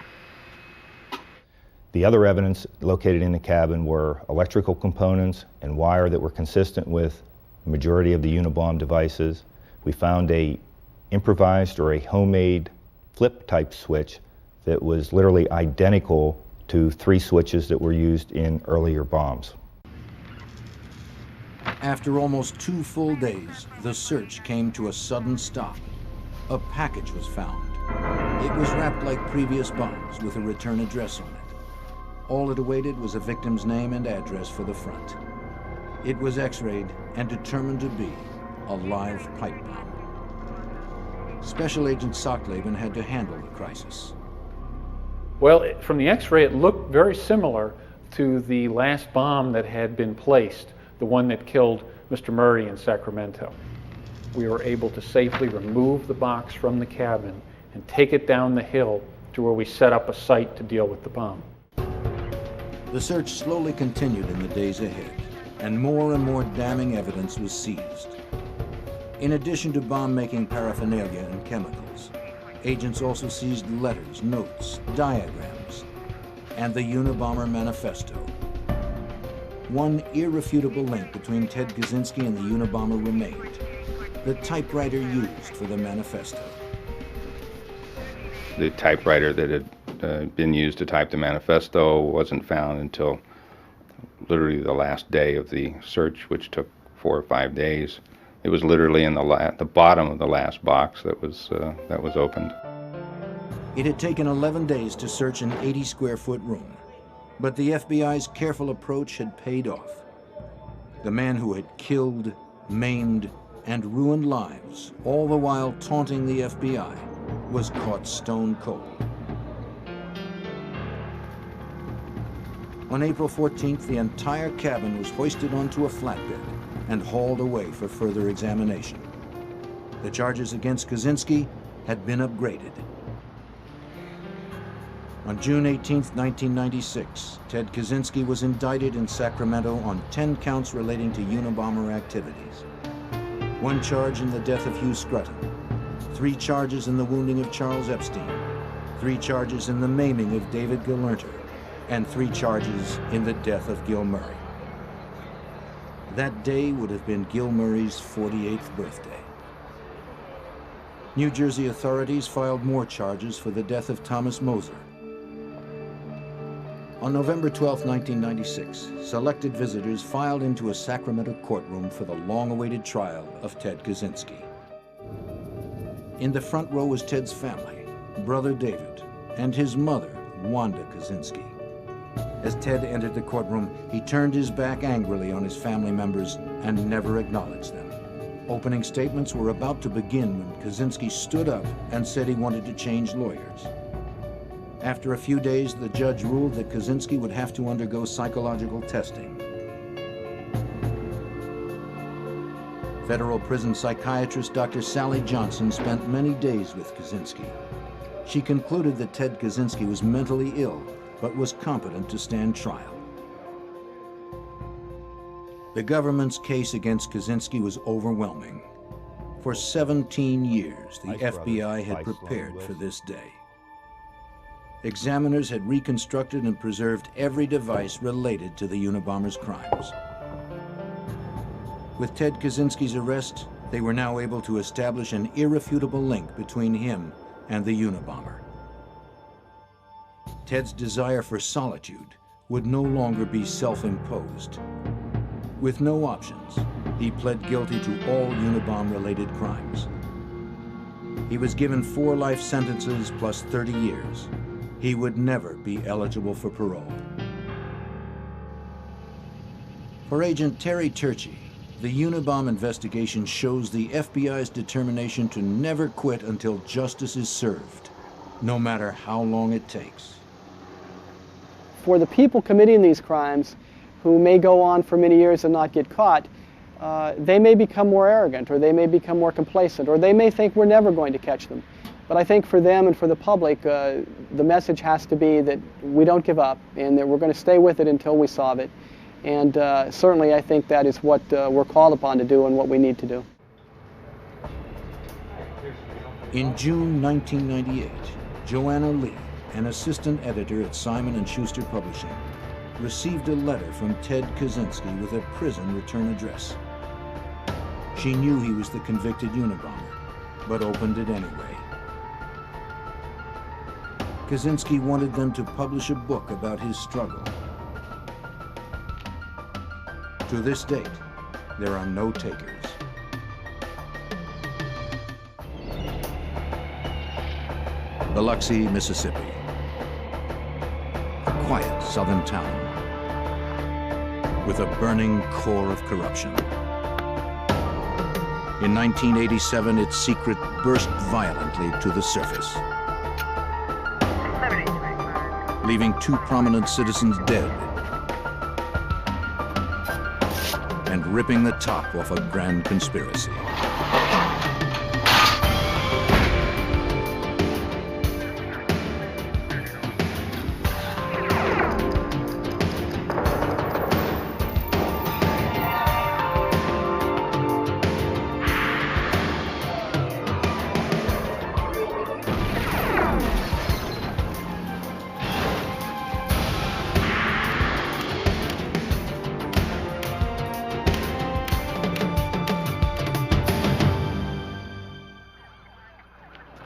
The other evidence located in the cabin were electrical components and wire that were consistent with the majority of the Unabomb devices. We found a improvised or a homemade flip type switch that was literally identical to 3 switches that were used in earlier bombs. After almost 2 full days, the search came to a sudden stop. A package was found. It was wrapped like previous bombs with a return address on it. All it awaited was a victim's name and address for the front. It was X-rayed and determined to be a live pipe bomb. Special Agent Sockleben had to handle the crisis. Well, from the X-ray, it looked very similar to the last bomb that had been placed, the one that killed Mr. Murray in Sacramento. We were able to safely remove the box from the cabin and take it down the hill to where we set up a site to deal with the bomb. The search slowly continued in the days ahead, and more damning evidence was seized. In addition to bomb-making paraphernalia and chemicals, agents also seized letters, notes, diagrams, and the Unabomber Manifesto. One irrefutable link between Ted Kaczynski and the Unabomber remained: the typewriter used for the manifesto. The typewriter that had been used to type the manifesto wasn't found until literally the last day of the search, which took 4 or 5 days. It was literally in the bottom of the last box that was opened. It had taken 11 days to search an 80-square-foot room, but the FBI's careful approach had paid off. The man who had killed, maimed, and ruined lives, all the while taunting the FBI, was caught stone cold. On April 14th, the entire cabin was hoisted onto a flatbed and hauled away for further examination. The charges against Kaczynski had been upgraded. On June 18, 1996, Ted Kaczynski was indicted in Sacramento on 10 counts relating to Unabomber activities. 1 charge in the death of Hugh Scruton, 3 charges in the wounding of Charles Epstein, 3 charges in the maiming of David Galerner, and 3 charges in the death of Gil Murray. That day would have been Gil Murray's 48th birthday. New Jersey authorities filed more charges for the death of Thomas Moser. On November 12, 1996, selected visitors filed into a Sacramento courtroom for the long-awaited trial of Ted Kaczynski. In the front row was Ted's family, brother David, and his mother, Wanda Kaczynski. As Ted entered the courtroom, he turned his back angrily on his family members and never acknowledged them. Opening statements were about to begin when Kaczynski stood up and said he wanted to change lawyers. After a few days, the judge ruled that Kaczynski would have to undergo psychological testing. Federal prison psychiatrist Dr. Sally Johnson spent many days with Kaczynski. She concluded that Ted Kaczynski was mentally ill, but was competent to stand trial. The government's case against Kaczynski was overwhelming. For 17 years, the FBI had prepared for this day. examiners had reconstructed and preserved every device related to the Unabomber's crimes. With Ted Kaczynski's arrest, they were now able to establish an irrefutable link between him and the Unabomber. Ted's desire for solitude would no longer be self-imposed. With no options, he pled guilty to all Unabomber-related crimes. He was given 4 life sentences plus 30 years. He would never be eligible for parole. For Agent Terry Turchi, the Unabomber investigation shows the FBI's determination to never quit until justice is served, no matter how long it takes. For the people committing these crimes, who may go on for many years and not get caught, they may become more arrogant, or they may become more complacent, or they may think we're never going to catch them. But I think for them and for the public, the message has to be that we don't give up and that we're going to stay with it until we solve it. And certainly I think that is what we're called upon to do and what we need to do. In June 1998, Joanna Lee, an assistant editor at Simon & Schuster Publishing, received a letter from Ted Kaczynski with a prison return address. She knew he was the convicted Unabomber, but opened it anyway. Kaczynski wanted them to publish a book about his struggle. To this date, there are no takers. Biloxi, Mississippi. A quiet southern town with a burning core of corruption. In 1987, its secret burst violently to the surface, leaving 2 prominent citizens dead and ripping the top off a grand conspiracy.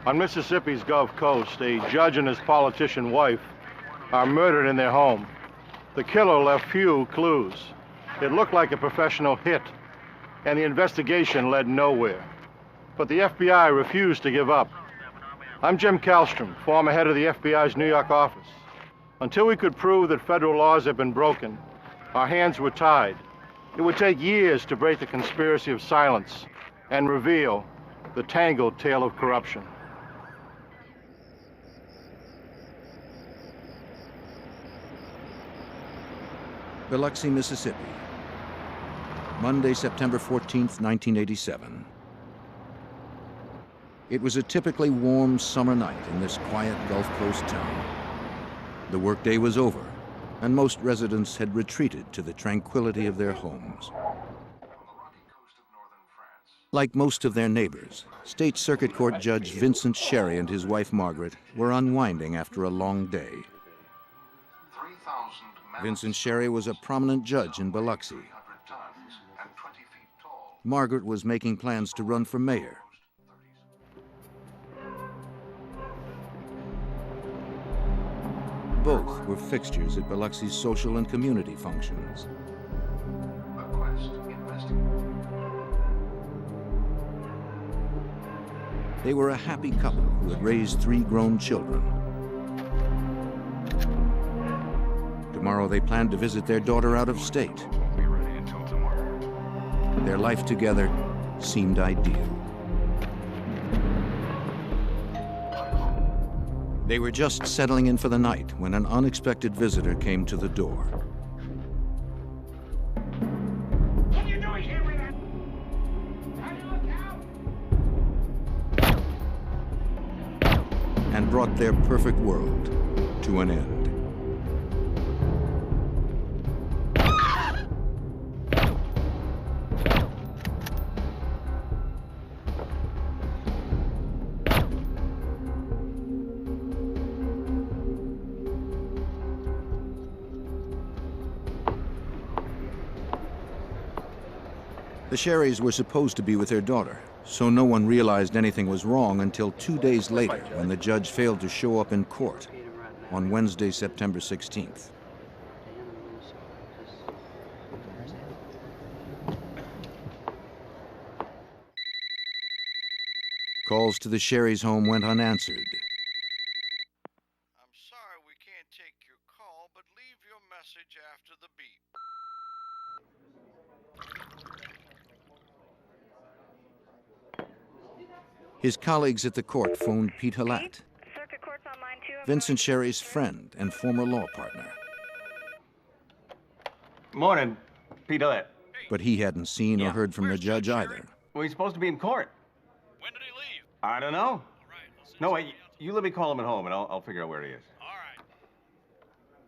On Mississippi's Gulf Coast, a judge and his politician wife are murdered in their home. The killer left few clues. It looked like a professional hit, and the investigation led nowhere. But the FBI refused to give up. I'm Jim Kallstrom, former head of the FBI's New York office. Until we could prove that federal laws had been broken, our hands were tied. It would take years to break the conspiracy of silence and reveal the tangled tale of corruption. Biloxi, Mississippi. Monday, September 14th, 1987. It was a typically warm summer night in this quiet Gulf Coast town. The workday was over, and most residents had retreated to the tranquility of their homes. Like most of their neighbors, State Circuit Court Judge Vincent Sherry and his wife Margaret were unwinding after a long day. Vincent Sherry was a prominent judge in Biloxi. Margaret was making plans to run for mayor. Both were fixtures at Biloxi's social and community functions. They were a happy couple who had raised 3 grown children. Tomorrow they planned to visit their daughter out of state. Their life together seemed ideal. They were just settling in for the night when an unexpected visitor came to the door. What are you doing here with that? And brought their perfect world to an end. The Sherrys were supposed to be with their daughter, so no one realized anything was wrong until 2 days later when the judge failed to show up in court on Wednesday, September 16th. Calls to the Sherrys' home went unanswered. I'm sorry we can't take your call, but leave your message after the beep. His colleagues at the court phoned Pete Halat, Vincent Sherry's friend and former law partner. Morning, Pete Halat. But he hadn't seen or heard from the judge either. Well, he's supposed to be in court. When did he leave? I don't know. All right, No, wait, you let me call him at home and I'll figure out where he is. All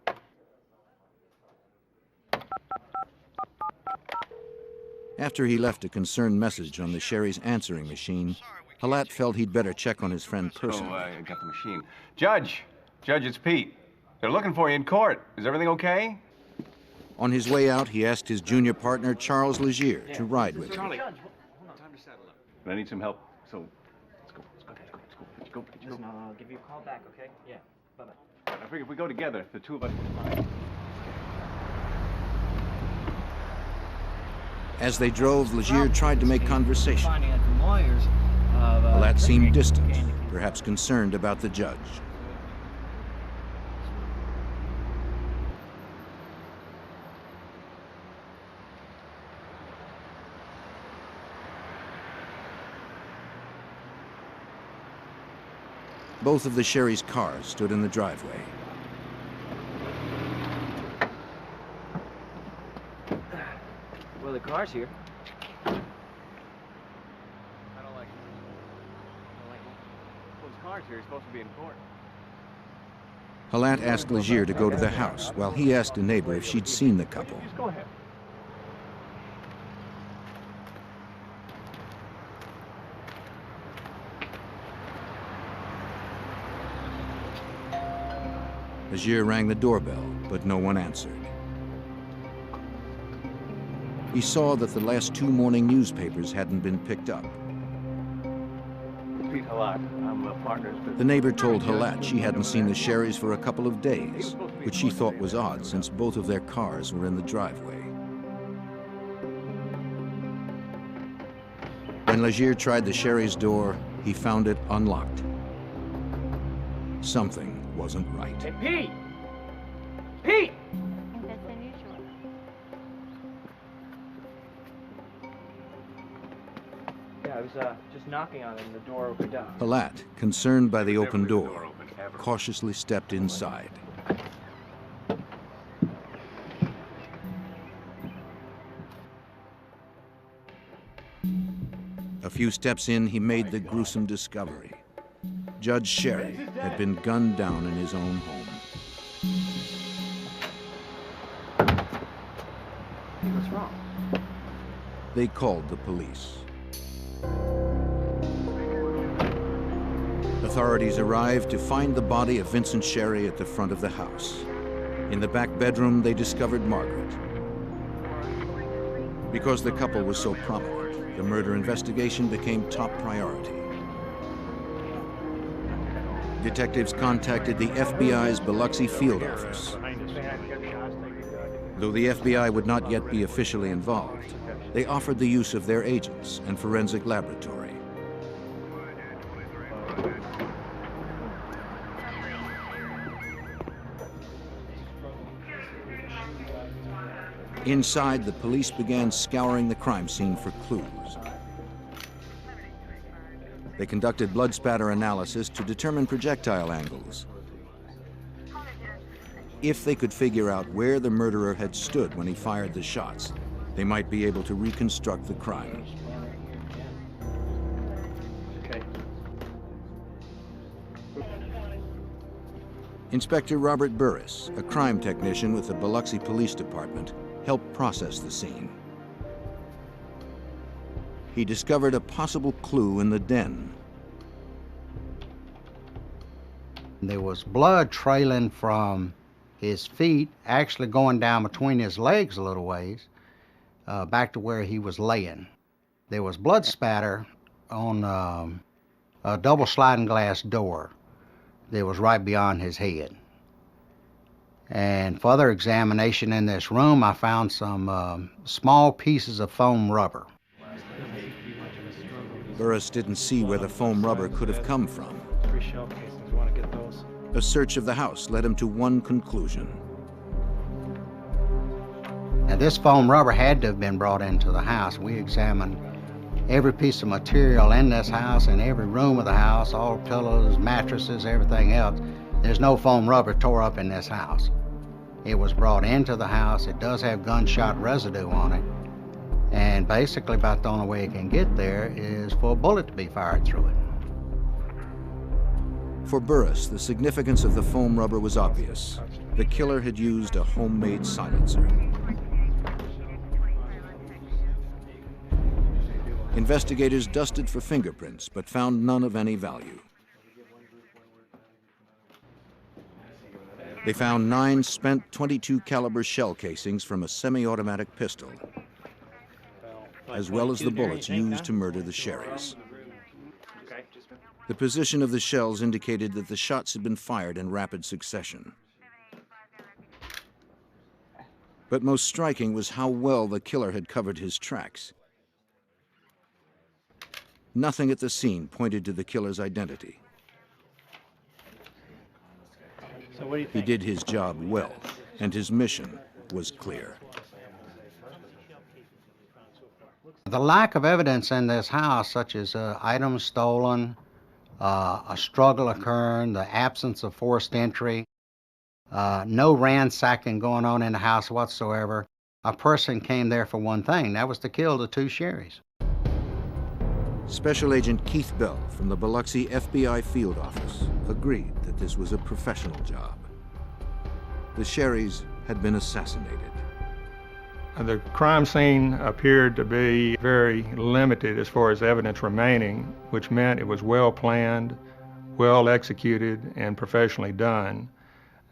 right. After he left a concerned message on the Sherry's answering machine, Halat felt he'd better check on his friend personally. Oh, I got the machine. Judge, it's Pete. They're looking for you in court. Is everything okay? On his way out, he asked his junior partner, Charles Legier, to ride with him. Charlie, hold on, time to settle up. I need some help, so let's go. Listen, I'll give you a call back, okay? Yeah, bye-bye. I figure if we go together, the two of us will fine. As they drove, Legier tried to make conversation. Lawyers, Halat seemed distant, perhaps concerned about the judge. Both of the Sherry's cars stood in the driveway. Well, the car's here. I don't like it. Well, his car's here. He's supposed to be in court. Halat asked Legier to go to the house, while he asked a neighbor if she'd seen the couple. Just go ahead. Legier rang the doorbell, but no one answered. He saw that the last 2 morning newspapers hadn't been picked up. Pete Halat. I'm a partner. The neighbor told Halat she hadn't seen the Sherrys for a couple of days, which she thought was odd since both of their cars were in the driveway. When Legier tried the Sherry's door, he found it unlocked. Something wasn't right. Hey, Pete! Pete! That's unusual. Yeah, I was just knocking on it and the door opened up. Halat, concerned by the open door, cautiously stepped inside. A few steps in, he made the gruesome discovery. Judge Sherry had been gunned down in his own home. Hey, what's wrong? They called the police. Authorities arrived to find the body of Vincent Sherry at the front of the house. In the back bedroom, they discovered Margaret. Because the couple was so prominent, the murder investigation became top priority. Detectives contacted the FBI's Biloxi field office. Though the FBI would not yet be officially involved, they offered the use of their agents and forensic laboratory. Inside, the police began scouring the crime scene for clues. They conducted blood spatter analysis to determine projectile angles. If they could figure out where the murderer had stood when he fired the shots, they might be able to reconstruct the crime. Inspector Robert Burris, a crime technician with the Biloxi Police Department, helped process the scene. He discovered a possible clue in the den. There was blood trailing from his feet, actually going down between his legs a little ways, back to where he was laying. There was blood spatter on a double sliding glass door that was right beyond his head. And further examination in this room, I found some small pieces of foam rubber. Burris didn't see where the foam rubber could have come from. 3 shell casings, you want to get those? A search of the house led him to one conclusion. Now this foam rubber had to have been brought into the house. We examined every piece of material in this house, in every room of the house, all pillows, mattresses, everything else. There's no foam rubber tore up in this house. It was brought into the house. It does have gunshot residue on it. And basically about the only way it can get there is for a bullet to be fired through it. For Burris, the significance of the foam rubber was obvious. The killer had used a homemade silencer. Investigators dusted for fingerprints, but found none of any value. They found 9 spent .22 caliber shell casings from a semi-automatic pistol, as well as the bullets used to murder the Sherrys. The position of the shells indicated that the shots had been fired in rapid succession. But most striking was how well the killer had covered his tracks. Nothing at the scene pointed to the killer's identity. So what do you He think? did his job well, and his mission was clear. The lack of evidence in this house, such as items stolen, a struggle occurring, the absence of forced entry, no ransacking going on in the house whatsoever. A person came there for one thing, that was to kill the 2 Sherrys. Special Agent Keith Bell from the Biloxi FBI field office agreed that this was a professional job. The Sherrys had been assassinated. The crime scene appeared to be very limited as far as evidence remaining, which meant it was well planned, well executed, and professionally done.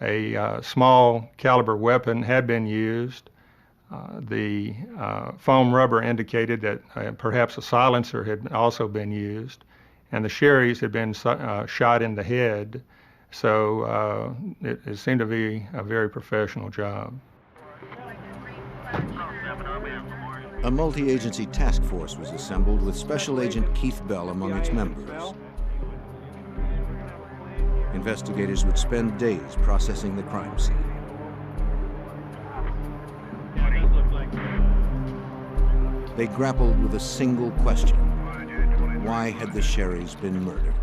A small caliber weapon had been used. The foam rubber indicated that perhaps a silencer had also been used, and the Sherrys had been shot in the head, so it seemed to be a very professional job. A multi-agency task force was assembled with Special Agent Keith Bell among its members. Investigators would spend days processing the crime scene. They grappled with a single question. Why had the Sherrys been murdered?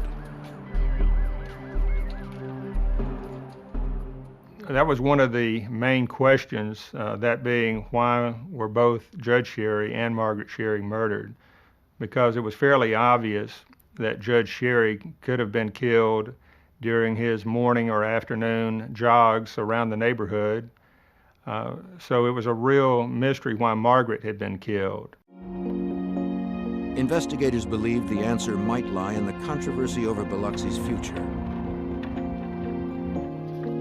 That was one of the main questions, that being why were both Judge Sherry and Margaret Sherry murdered? Because it was fairly obvious that Judge Sherry could have been killed during his morning or afternoon jogs around the neighborhood. So it was a real mystery why Margaret had been killed. Investigators believed the answer might lie in the controversy over Biloxi's future.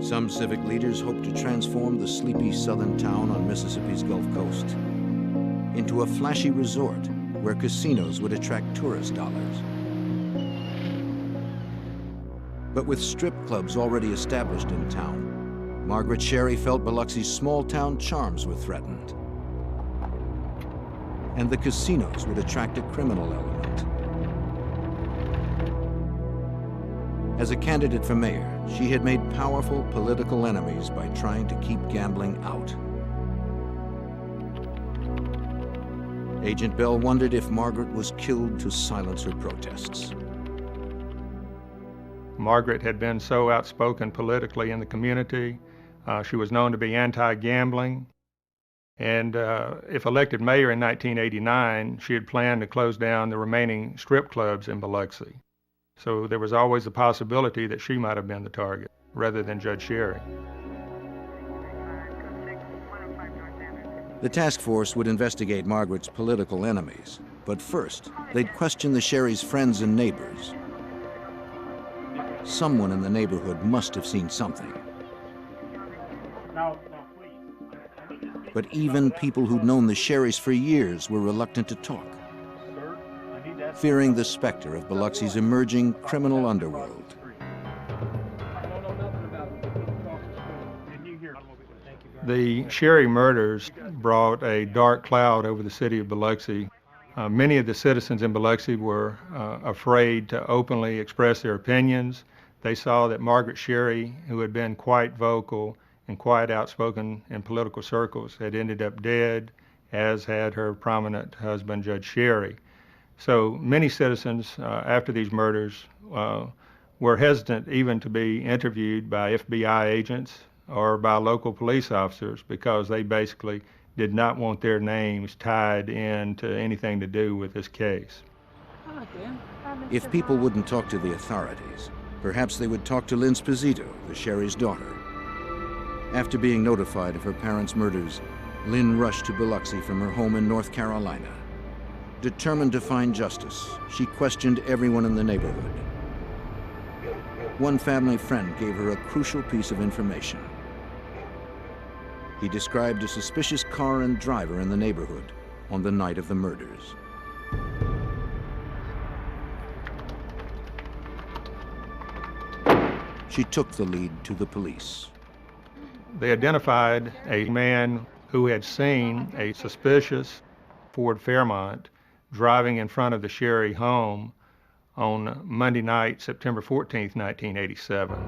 Some civic leaders hoped to transform the sleepy southern town on Mississippi's Gulf Coast into a flashy resort where casinos would attract tourist dollars. But with strip clubs already established in town, Margaret Sherry felt Biloxi's small-town charms were threatened. And the casinos would attract a criminal element. As a candidate for mayor, she had made powerful political enemies by trying to keep gambling out. Agent Bell wondered if Margaret was killed to silence her protests. Margaret had been so outspoken politically in the community. She was known to be anti-gambling. And if elected mayor in 1989, she had planned to close down the remaining strip clubs in Biloxi. So there was always the possibility that she might have been the target, rather than Judge Sherry. The task force would investigate Margaret's political enemies, but first, they'd question the Sherrys' friends and neighbors. Someone in the neighborhood must have seen something. But even people who'd known the Sherrys for years were reluctant to talk. fearing the specter of Biloxi's emerging criminal underworld. The Sherry murders brought a dark cloud over the city of Biloxi. Many of the citizens in Biloxi were afraid to openly express their opinions. They saw that Margaret Sherry, who had been quite vocal and quite outspoken in political circles, had ended up dead, as had her prominent husband, Judge Sherry. So many citizens, after these murders, were hesitant even to be interviewed by FBI agents or by local police officers because they basically did not want their names tied into anything to do with this case. If people wouldn't talk to the authorities, perhaps they would talk to Lynn Sposito, the Sherry's daughter. After being notified of her parents' murders, Lynn rushed to Biloxi from her home in North Carolina. Determined to find justice, she questioned everyone in the neighborhood. One family friend gave her a crucial piece of information. He described a suspicious car and driver in the neighborhood on the night of the murders. She took the lead to the police. They identified a man who had seen a suspicious Ford Fairmont driving in front of the Sherry home on Monday night, September 14th, 1987.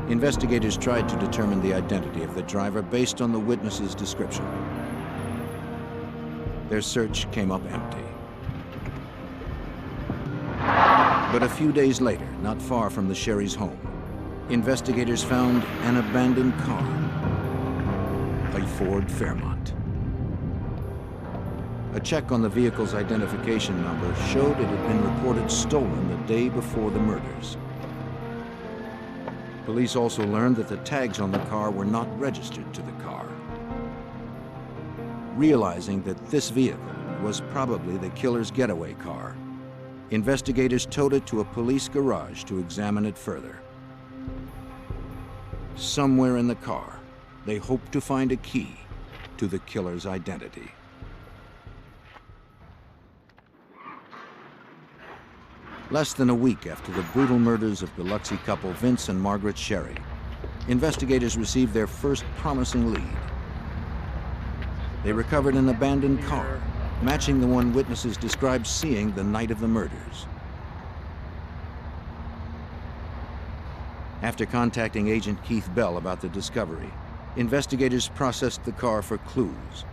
Investigators tried to determine the identity of the driver based on the witness's description. Their search came up empty. But a few days later, not far from the Sherry's home, investigators found an abandoned car, a Ford Fairmont. A check on the vehicle's identification number showed it had been reported stolen the day before the murders. Police also learned that the tags on the car were not registered to the car. Realizing that this vehicle was probably the killer's getaway car, investigators towed it to a police garage to examine it further. Somewhere in the car, they hoped to find a key to the killer's identity. Less than a week after the brutal murders of Biloxi couple Vince and Margaret Sherry, investigators received their first promising lead. They recovered an abandoned car, matching the one witnesses described seeing the night of the murders. After contacting Agent Keith Bell about the discovery, investigators processed the car for clues.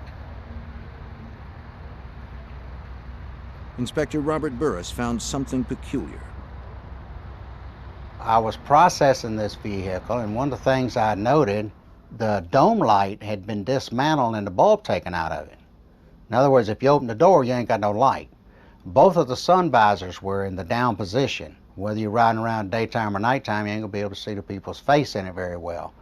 Inspector Robert Burris found something peculiar. I was processing this vehicle, and one of the things I noted, the dome light had been dismantled and the bulb taken out of it. In other words, if you open the door, you ain't got no light. Both of the sun visors were in the down position. Whether you're riding around daytime or nighttime, you ain't gonna be able to see the people's face in it very well.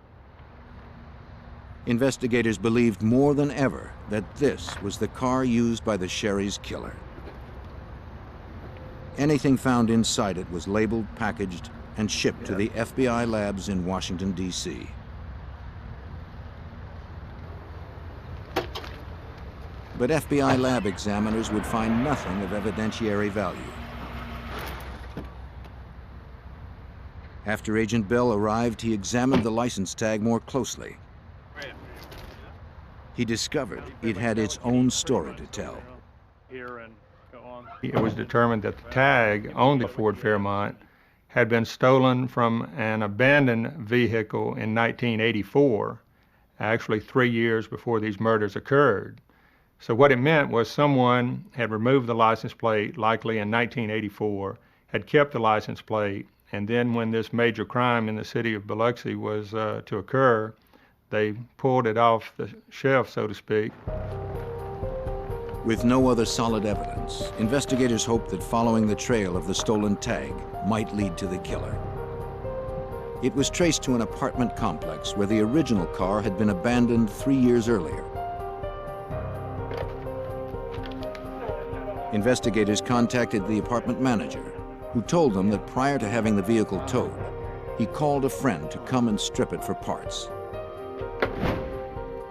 Investigators believed more than ever that this was the car used by the Sherry's killer. Anything found inside it was labeled, packaged, and shipped to the FBI labs in Washington, D.C. But FBI lab examiners would find nothing of evidentiary value. After Agent Bell arrived, he examined the license tag more closely. He discovered it had its own story to tell. It was determined that the tag on the Ford Fairmont had been stolen from an abandoned vehicle in 1984, actually 3 years before these murders occurred. So what it meant was someone had removed the license plate, likely in 1984, had kept the license plate, and then when this major crime in the city of Biloxi was to occur, they pulled it off the shelf, so to speak. With no other solid evidence, investigators hoped that following the trail of the stolen tag might lead to the killer. It was traced to an apartment complex where the original car had been abandoned 3 years earlier. Investigators contacted the apartment manager, who told them that prior to having the vehicle towed, he called a friend to come and strip it for parts.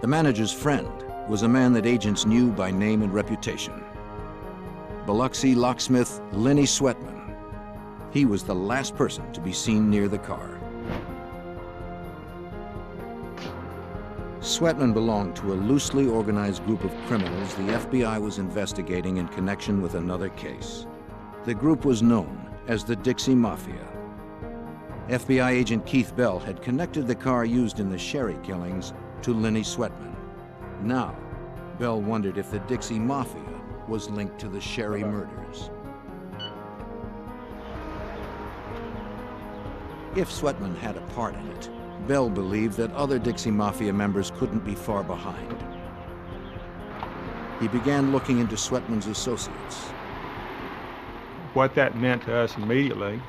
The manager's friend was a man that agents knew by name and reputation, Biloxi locksmith Lenny Sweatman. He was the last person to be seen near the car. Sweatman belonged to a loosely organized group of criminals the FBI was investigating in connection with another case. The group was known as the Dixie Mafia. FBI agent Keith Bell had connected the car used in the Sherry killings to Lenny Sweatman. Now, Bell wondered if the Dixie Mafia was linked to the Sherry murders. If Sweatman had a part in it, Bell believed that other Dixie Mafia members couldn't be far behind. He began looking into Sweatman's associates. What that meant to us immediately,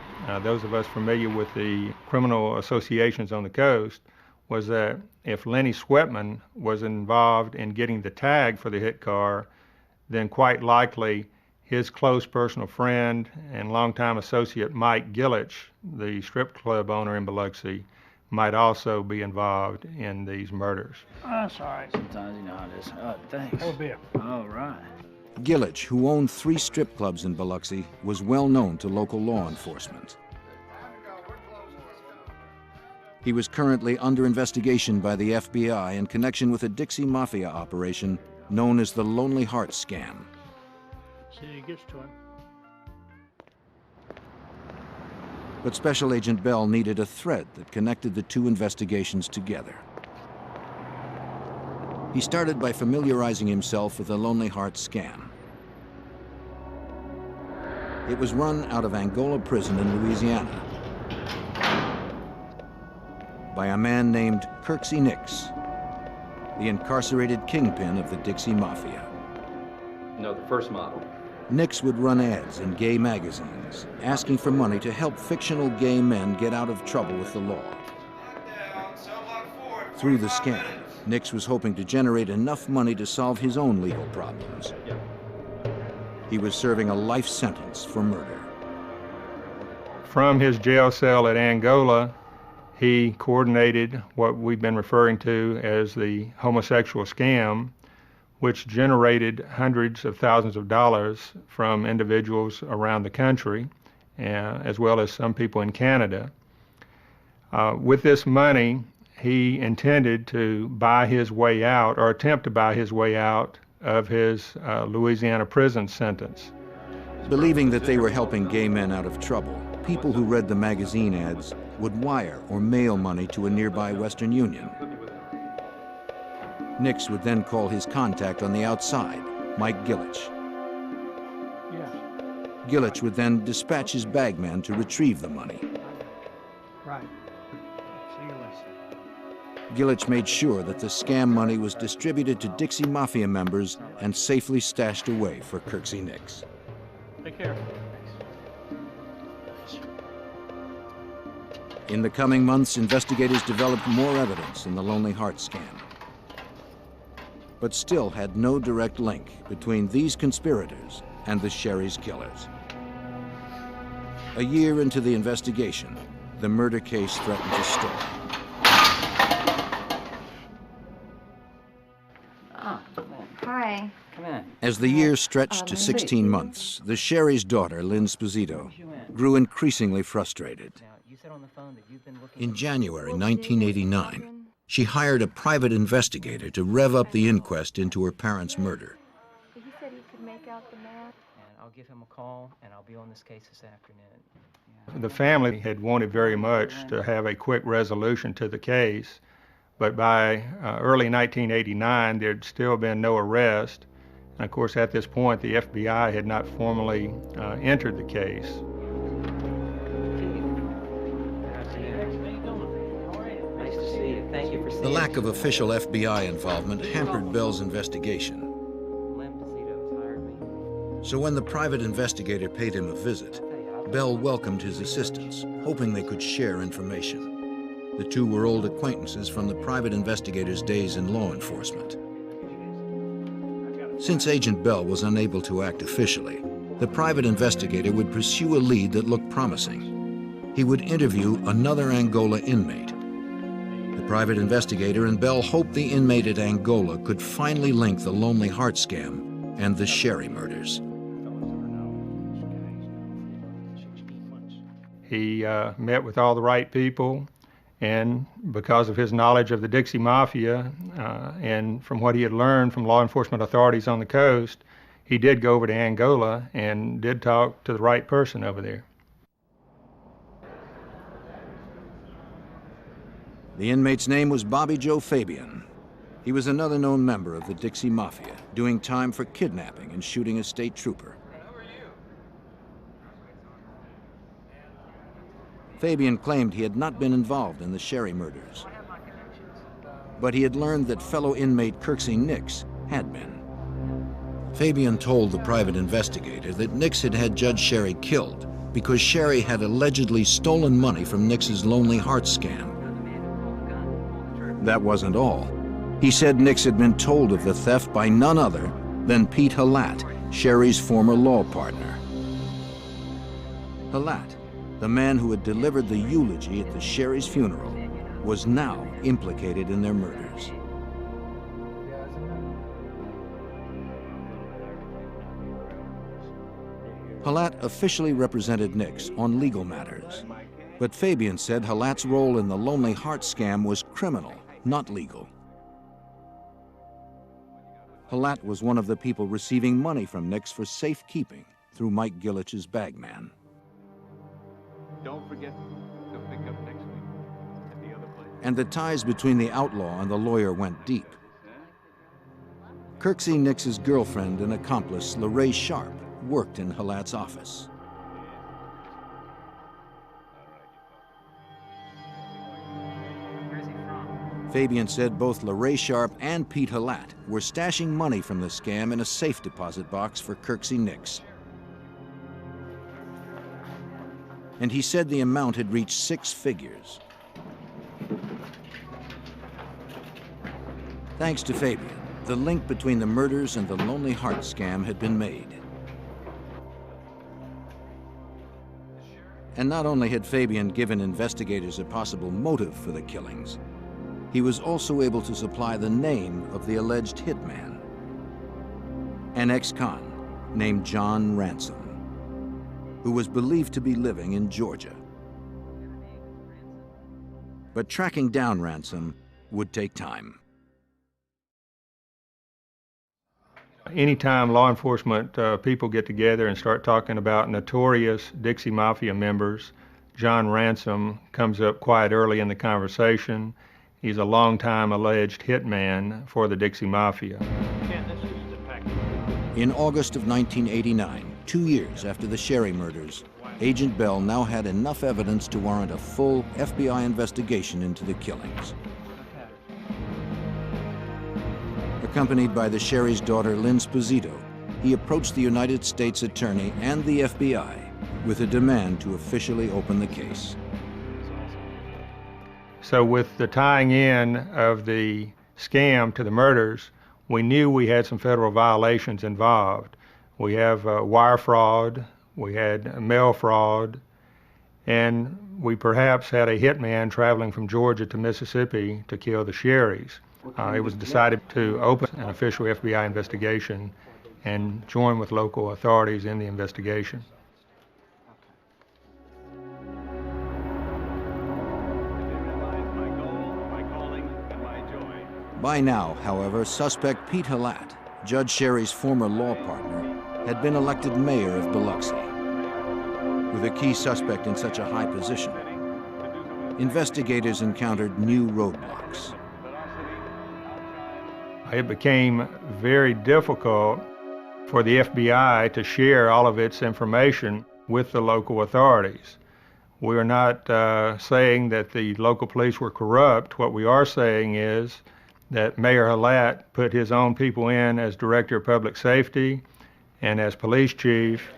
those of us familiar with the criminal associations on the coast, was that if Lenny Sweatman was involved in getting the tag for the hit car, then quite likely his close personal friend and longtime associate Mike Gillich, the strip club owner in Biloxi, might also be involved in these murders. That's all right. Sometimes you know how it is. Oh, thanks. Oh, beer. All right. Gillich, who owned 3 strip clubs in Biloxi, was well known to local law enforcement. He was currently under investigation by the FBI in connection with a Dixie Mafia operation known as the Lonely Heart Scam. See, he gets to him. But Special Agent Bell needed a thread that connected the 2 investigations together. He started by familiarizing himself with the Lonely Heart Scam. It was run out of Angola prison in Louisiana by a man named Kirksey Nix, the incarcerated kingpin of the Dixie Mafia. No, the first model. Nix would run ads in gay magazines, asking for money to help fictional gay men get out of trouble with the law. Through the scam, Nix was hoping to generate enough money to solve his own legal problems. He was serving a life sentence for murder. From his jail cell at Angola, he coordinated what we've been referring to as the homosexual scam, which generated hundreds of thousands of dollars from individuals around the country, as well as some people in Canada. With this money, he intended to buy his way out, or attempt to buy his way out, of his Louisiana prison sentence. Believing that they were helping gay men out of trouble, people who read the magazine ads would wire or mail money to a nearby Western Union. Nix would then call his contact on the outside, Mike Gillich. Yes. Gillich would then dispatch his bagman to retrieve the money. Right. See you later. Gillich made sure that the scam money was distributed to Dixie Mafia members and safely stashed away for Kirksey Nix. Take care. In the coming months, investigators developed more evidence in the Lonely Heart scam, but still had no direct link between these conspirators and the Sherry's killers. A year into the investigation, the murder case threatened to stall. Hi. Come in. As the years stretched to 16 months, the Sherry's daughter, Lynn Sposito, grew increasingly frustrated. In January 1989, she hired a private investigator to rev up the inquest into her parents' murder. He said he could make out the man. And I'll give him a call, and I'll be on this case this afternoon. The family had wanted very much to have a quick resolution to the case, but by early 1989, there'd still been no arrest. And of course, at this point, the FBI had not formally entered the case. The lack of official FBI involvement hampered Bell's investigation. So when the private investigator paid him a visit, Bell welcomed his assistants, hoping they could share information. The 2 were old acquaintances from the private investigator's days in law enforcement. Since Agent Bell was unable to act officially, the private investigator would pursue a lead that looked promising. He would interview another Angola inmate. The private investigator and Bell hoped the inmate at Angola could finally link the Lonely Heart scam and the Sherry murders. He met with all the right people, and because of his knowledge of the Dixie Mafia and from what he had learned from law enforcement authorities on the coast, he did go over to Angola and did talk to the right person over there. The inmate's name was Bobby Joe Fabian. He was another known member of the Dixie Mafia, doing time for kidnapping and shooting a state trooper. Fabian claimed he had not been involved in the Sherry murders, but he had learned that fellow inmate Kirksey Nix had been. Fabian told the private investigator that Nix had had Judge Sherry killed because Sherry had allegedly stolen money from Nix's Lonely Hearts scam. That wasn't all. He said Nix had been told of the theft by none other than Pete Halat, Sherry's former law partner. Halat, the man who had delivered the eulogy at the Sherry's funeral, was now implicated in their murders. Halat officially represented Nix on legal matters, but Fabian said Halat's role in the Lonely Hearts scam was criminal, not legal. Halat was one of the people receiving money from Nix for safekeeping through Mike Gillich's bagman. Don't forget to pick up next week at the other place. And the ties between the outlaw and the lawyer went deep. Kirksey Nix's girlfriend and accomplice, LaRae Sharp, worked in Halat's office. Fabian said both LaRae Sharp and Pete Halat were stashing money from the scam in a safe deposit box for Kirksey Nix. And he said the amount had reached 6 figures. Thanks to Fabian, the link between the murders and the Lonely Hearts scam had been made. And not only had Fabian given investigators a possible motive for the killings, he was also able to supply the name of the alleged hitman, an ex-con named John Ransom, who was believed to be living in Georgia. But tracking down Ransom would take time. Anytime law enforcement people get together and start talking about notorious Dixie Mafia members, John Ransom comes up quite early in the conversation. He's a long-time alleged hitman for the Dixie Mafia. In August of 1989, 2 years after the Sherry murders, Agent Bell now had enough evidence to warrant a full FBI investigation into the killings. Accompanied by the Sherry's daughter, Lynn Sposito, he approached the United States Attorney and the FBI with a demand to officially open the case. So with the tying in of the scam to the murders, we knew we had some federal violations involved. We have wire fraud, we had mail fraud, and we perhaps had a hitman traveling from Georgia to Mississippi to kill the Sherrys. It was decided to open an official FBI investigation and join with local authorities in the investigation. By now, however, suspect Pete Halat, Judge Sherry's former law partner, had been elected mayor of Biloxi. With a key suspect in such a high position, investigators encountered new roadblocks. It became very difficult for the FBI to share all of its information with the local authorities. We are not saying that the local police were corrupt. What we are saying is that Mayor Halat put his own people in as Director of Public Safety and as Police Chief,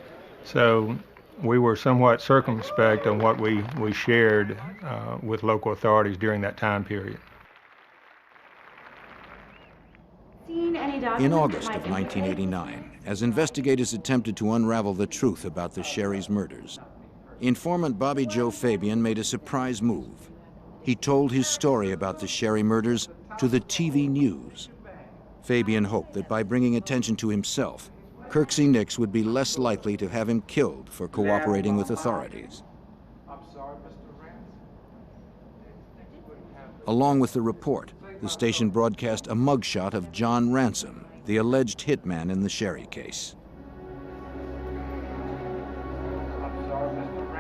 so we were somewhat circumspect on what we shared with local authorities during that time period. In August of 1989, as investigators attempted to unravel the truth about the Sherry's murders, informant Bobby Joe Fabian made a surprise move. He told his story about the Sherry murders to the TV news. Fabian hoped that by bringing attention to himself, Kirksey Nix would be less likely to have him killed for cooperating with authorities. Along with the report, the station broadcast a mugshot of John Ransom, the alleged hitman in the Sherry case.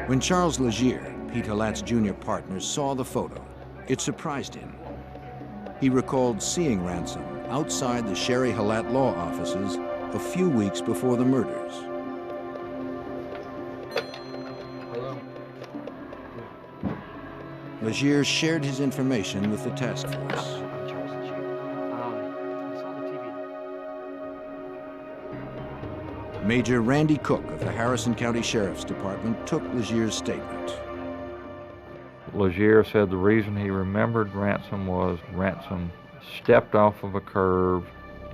When Charles Legier, Pete Halat's junior partner, saw the photo, it surprised him. He recalled seeing Ransom outside the Sherry Halat law offices a few weeks before the murders. Legier shared his information with the task force. Major Randy Cook of the Harrison County Sheriff's Department took Legier's statement. Legier said the reason he remembered Ransom was Ransom stepped off of a curb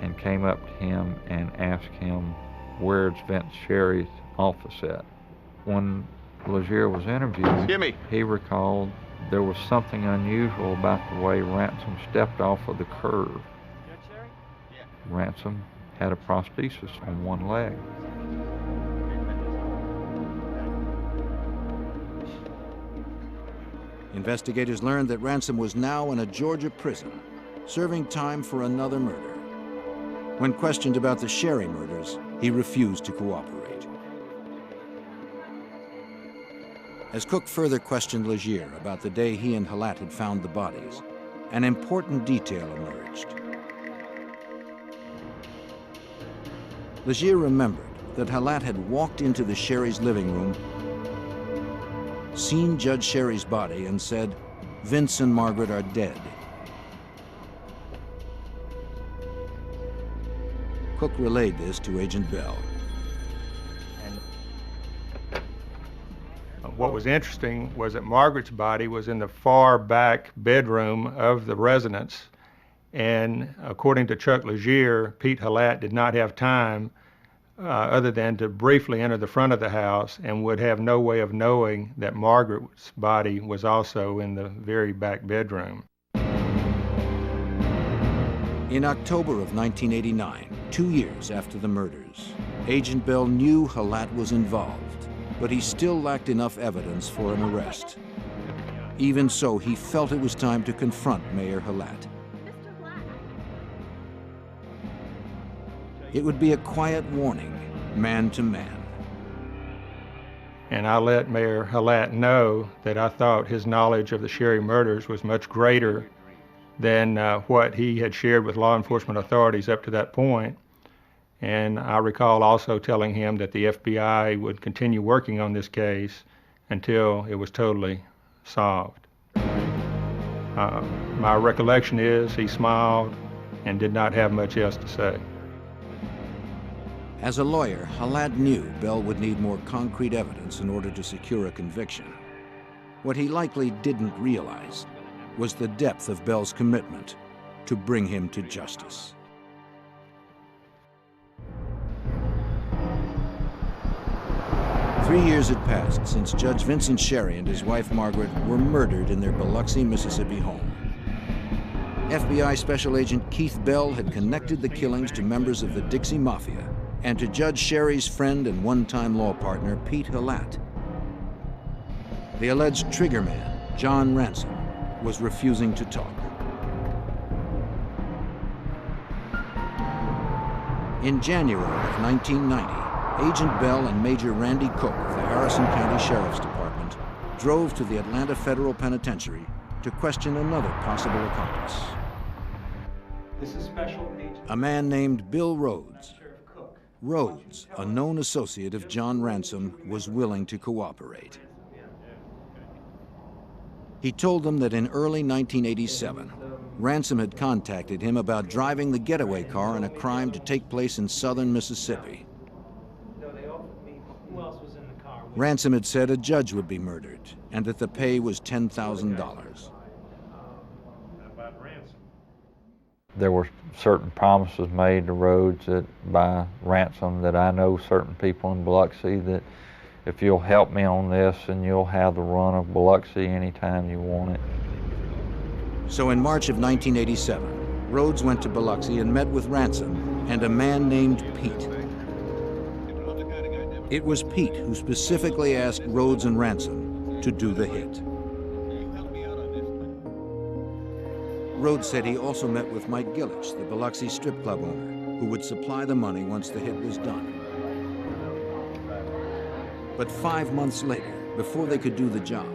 and came up to him and asked him where's Vince Sherry's office at. When Legier was interviewed, he recalled there was something unusual about the way Ransom stepped off of the curb. Ransom had a prosthesis on one leg. Investigators learned that Ransom was now in a Georgia prison, serving time for another murder. When questioned about the Sherry murders, he refused to cooperate. As Cook further questioned Legier about the day he and Halat had found the bodies, an important detail emerged. Legier remembered that Halat had walked into the Sherry's living room, seen Judge Sherry's body, and said, "Vince and Margaret are dead." Cook relayed this to Agent Bell. What was interesting was that Margaret's body was in the far back bedroom of the residence, and according to Chuck Legier, Pete Halat did not have time other than to briefly enter the front of the house and would have no way of knowing that Margaret's body was also in the very back bedroom. In October of 1989, 2 years after the murders, Agent Bell knew Halat was involved, but he still lacked enough evidence for an arrest. Even so, he felt it was time to confront Mayor Halat. It would be a quiet warning, man to man. And I let Mayor Halat know that I thought his knowledge of the Sherry murders was much greater than what he had shared with law enforcement authorities up to that point. And I recall also telling him that the FBI would continue working on this case until it was totally solved. My recollection is he smiled and did not have much else to say. As a lawyer, Halat knew Bell would need more concrete evidence in order to secure a conviction. What he likely didn't realize was the depth of Bell's commitment to bring him to justice. Three years had passed since Judge Vincent Sherry and his wife Margaret were murdered in their Biloxi, Mississippi home. FBI Special Agent Keith Bell had connected the killings to members of the Dixie Mafia and to Judge Sherry's friend and one-time law partner, Pete Halat. The alleged triggerman, John Ransom, was refusing to talk. In January of 1990, Agent Bell and Major Randy Cook of the Harrison County Sheriff's Department drove to the Atlanta Federal Penitentiary to question another possible accomplice. This is Special Agent. A man named Bill Rhodes. Rhodes, a known associate of John Ransom, was willing to cooperate. He told them that in early 1987, Ransom had contacted him about driving the getaway car in a crime to take place in southern Mississippi. Ransom had said a judge would be murdered and that the pay was $10,000. There were certain promises made to Rhodes by Ransom that I know certain people in Biloxi that if you'll help me on this and you'll have the run of Biloxi anytime you want it. So in March of 1987, Rhodes went to Biloxi and met with Ransom and a man named Pete. It was Pete who specifically asked Rhodes and Ransom to do the hit. Rhodes said he also met with Mike Gillich, the Biloxi strip club owner, who would supply the money once the hit was done. But 5 months later, before they could do the job,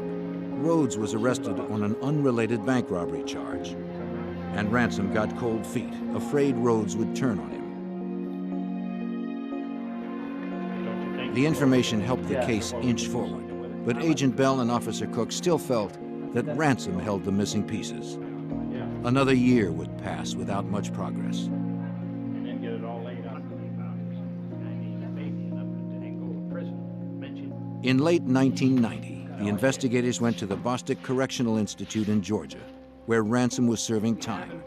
Rhodes was arrested on an unrelated bank robbery charge. And Ransom got cold feet, afraid Rhodes would turn on him. The information helped the case inch forward, but Agent Bell and Officer Cook still felt that Ransom held the missing pieces. Another year would pass without much progress. In late 1990, the investigators went to the Bostick Correctional Institute in Georgia, where Ransom was serving time.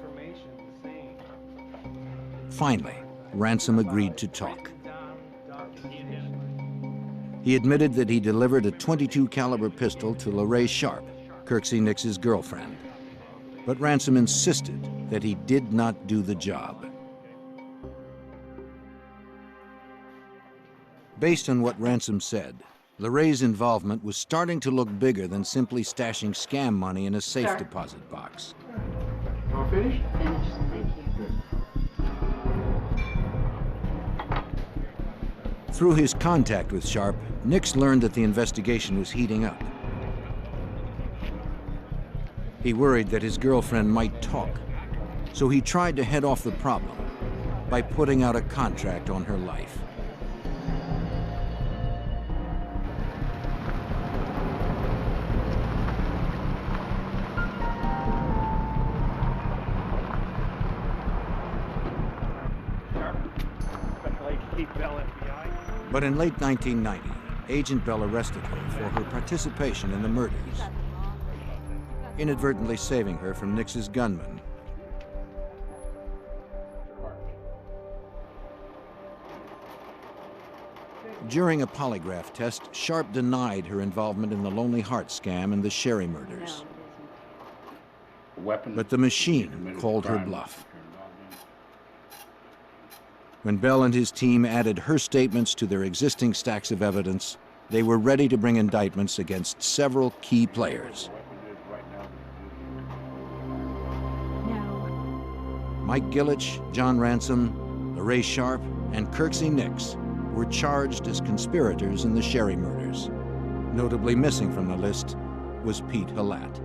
Finally, Ransom agreed to talk. He admitted that he delivered a .22 caliber pistol to Lorraine Sharp, Kirksey Nix's girlfriend. But Ransom insisted that he did not do the job. Based on what Ransom said, Lorraine's involvement was starting to look bigger than simply stashing scam money in a safe deposit box. All finished? Finished, thank you. Through his contact with Sharp, Nix learned that the investigation was heating up. He worried that his girlfriend might talk, so he tried to head off the problem by putting out a contract on her life. But in late 1990, Agent Bell arrested her for her participation in the murders, inadvertently saving her from Nix's gunman. During a polygraph test, Sharp denied her involvement in the Lonely Heart scam and the Sherry murders. But the machine called her bluff. When Bell and his team added her statements to their existing stacks of evidence, they were ready to bring indictments against several key players. Mike Gillich, John Ransom, Lorraine Sharp, and Kirksey Nix were charged as conspirators in the Sherry murders. Notably missing from the list was Pete Halat.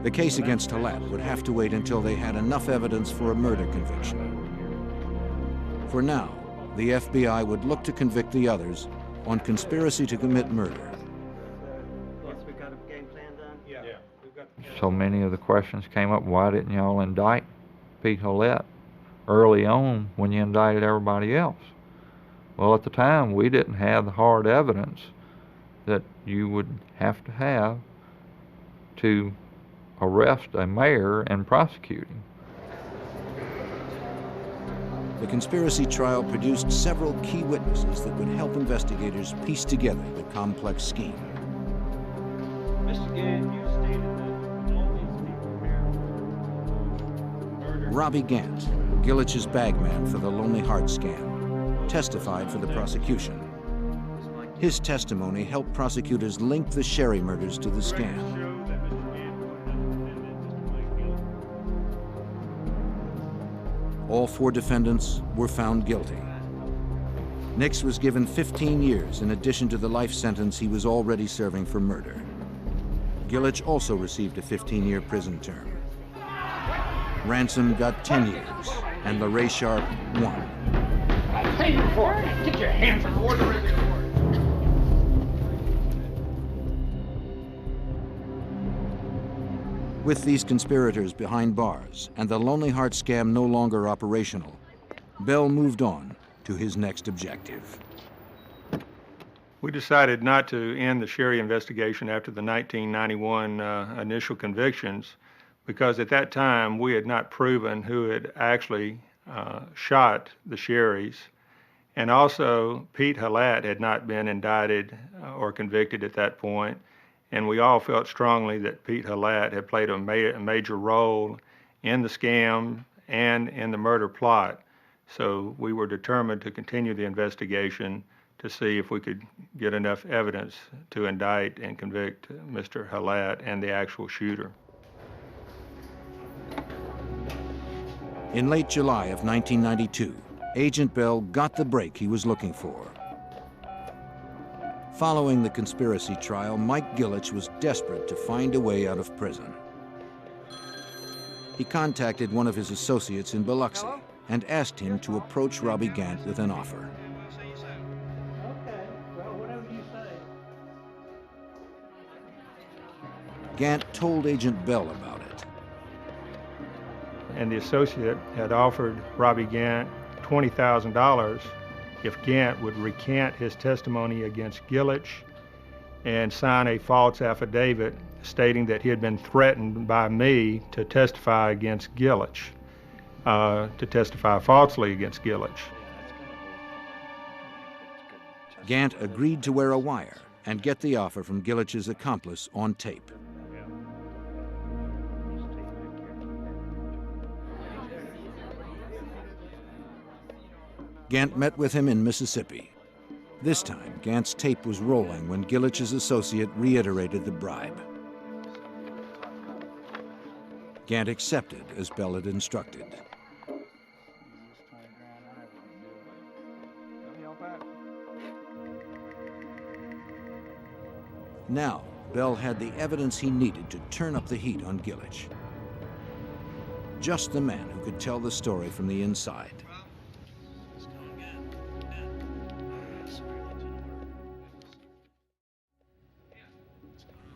The case against Halat would have to wait until they had enough evidence for a murder conviction. For now, the FBI would look to convict the others on conspiracy to commit murder. So many of the questions came up, why didn't y'all indict Pete Halat early on when you indicted everybody else? Well, at the time, we didn't have the hard evidence that you would have to arrest a mayor and prosecute him. The conspiracy trial produced several key witnesses that would help investigators piece together the complex scheme. Mr. Gann, you stated that all these people here Robbie Gant, Gillich's bagman for the Lonely Heart scam, testified for the prosecution. His testimony helped prosecutors link the Sherry murders to the scam. All 4 defendants were found guilty. Nix was given 15 years in addition to the life sentence he was already serving for murder. Gillich also received a 15-year prison term. Ransom got 10 years, and Lorraine Sharp 1. Hey, you for it. Get your hands on order in the court. With these conspirators behind bars and the Lonely Heart scam no longer operational, Bell moved on to his next objective. We decided not to end the Sherry investigation after the 1991 initial convictions because at that time we had not proven who had actually shot the Sherrys, and also Pete Halat had not been indicted or convicted at that point. And we all felt strongly that Pete Halat had played a major role in the scam and in the murder plot. So we were determined to continue the investigation to see if we could get enough evidence to indict and convict Mr. Halat and the actual shooter. In late July of 1992, Agent Bell got the break he was looking for. Following the conspiracy trial, Mike Gillich was desperate to find a way out of prison. He contacted one of his associates in Biloxi and asked him to approach Robbie Gant with an offer. Gant told Agent Bell about it. And the associate had offered Robbie Gant $20,000 if Gant would recant his testimony against Gillich and sign a false affidavit stating that he had been threatened by me to testify against Gillich, to testify falsely against Gillich. Gant agreed to wear a wire and get the offer from Gillich's accomplice on tape. Gant met with him in Mississippi. This time, Gant's tape was rolling when Gillich's associate reiterated the bribe. Gant accepted as Bell had instructed. Now, Bell had the evidence he needed to turn up the heat on Gillich. Just the man who could tell the story from the inside.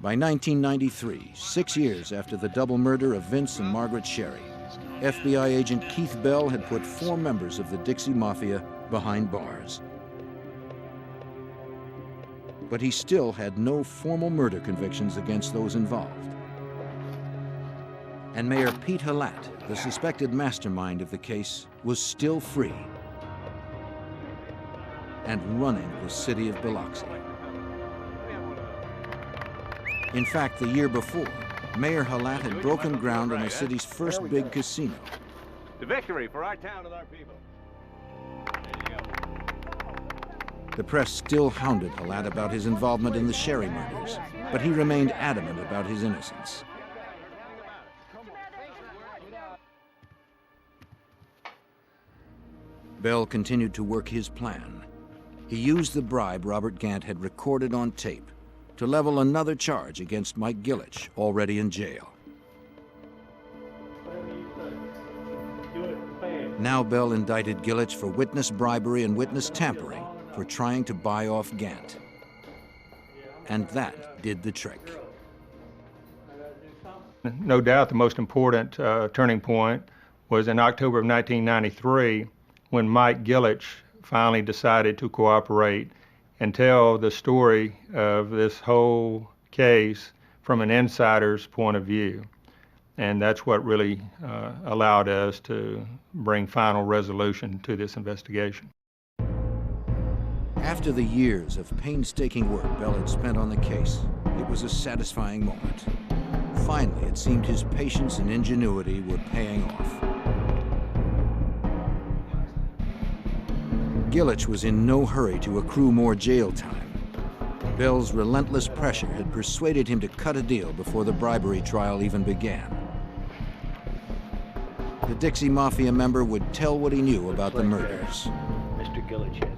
By 1993, 6 years after the double murder of Vince and Margaret Sherry, FBI agent Keith Bell had put 4 members of the Dixie Mafia behind bars. But he still had no formal murder convictions against those involved. And Mayor Pete Halat, the suspected mastermind of the case, was still free and running the city of Biloxi. In fact, the year before, Mayor Halat had broken ground on the city's first big casino. The victory for our town and our people. The press still hounded Halat about his involvement in the Sherry murders, but he remained adamant about his innocence. Bell continued to work his plan. He used the bribe Robert Gant had recorded on tape to level another charge against Mike Gillich, already in jail. Now Bell indicted Gillich for witness bribery and witness tampering for trying to buy off Gant. And that did the trick. No doubt the most important turning point was in October of 1993 when Mike Gillich finally decided to cooperate and tell the story of this whole case from an insider's point of view. And that's what really allowed us to bring final resolution to this investigation. After the years of painstaking work Bell had spent on the case, it was a satisfying moment. Finally, it seemed his patience and ingenuity were paying off. Gillich was in no hurry to accrue more jail time. Bell's relentless pressure had persuaded him to cut a deal before the bribery trial even began. The Dixie Mafia member would tell what he knew about the murders. Mr. Gillich has...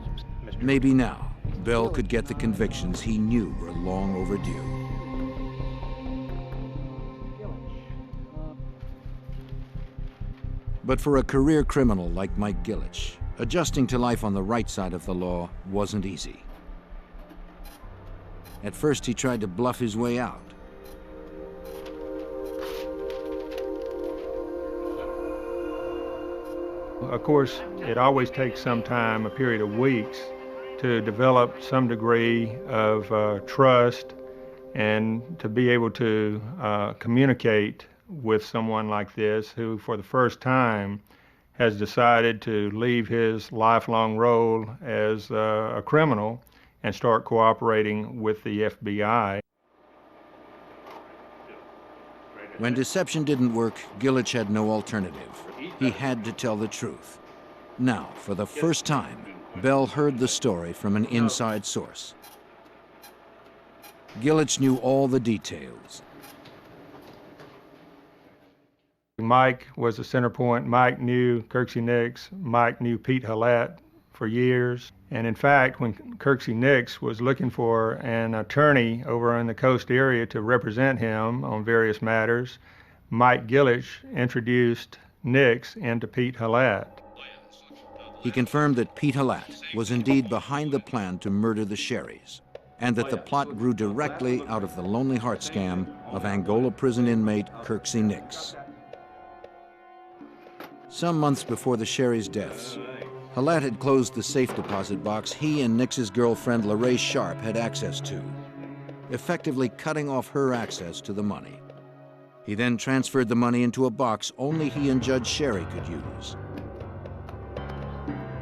Maybe now, Bell could get the convictions he knew were long overdue. But for a career criminal like Mike Gillich, adjusting to life on the right side of the law wasn't easy. At first, he tried to bluff his way out. Of course, it always takes some time, a period of weeks, to develop some degree of trust and to be able to communicate with someone like this who, for the first time, has decided to leave his lifelong role as a criminal and start cooperating with the FBI. When deception didn't work, Gillich had no alternative. He had to tell the truth. Now, for the first time, Bell heard the story from an inside source. Gillich knew all the details. Mike was the center point. Mike knew Kirksey Nix. Mike knew Pete Hallett for years. And in fact, when Kirksey Nix was looking for an attorney over in the coast area to represent him on various matters, Mike Gillich introduced Nix into Pete Hallett. He confirmed that Pete Hallett was indeed behind the plan to murder the Sherrys, and that the plot grew directly out of the Lonely Heart scam of Angola prison inmate Kirksey Nix. Some months before the Sherrys' deaths, Hallett had closed the safe deposit box he and Nix's girlfriend LaRae Sharp had access to, effectively cutting off her access to the money. He then transferred the money into a box only he and Judge Sherry could use.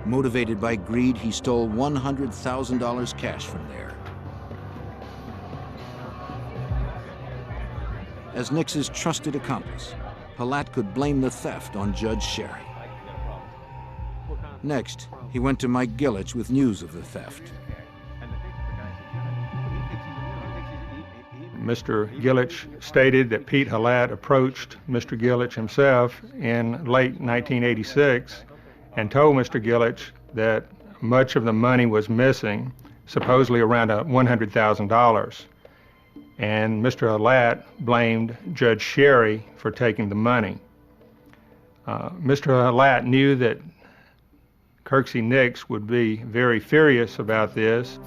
Motivated by greed, he stole $100,000 cash from there. As Nix's trusted accomplice, Hallett could blame the theft on Judge Sherry. Next, he went to Mike Gillich with news of the theft. Mr. Gillich stated that Pete Hallett approached Mr. Gillich himself in late 1986 and told Mr. Gillich that much of the money was missing, supposedly around $100,000. And Mr. Hallett blamed Judge Sherry for taking the money. Mr. Hallett knew that Kirksey Nix would be very furious about this.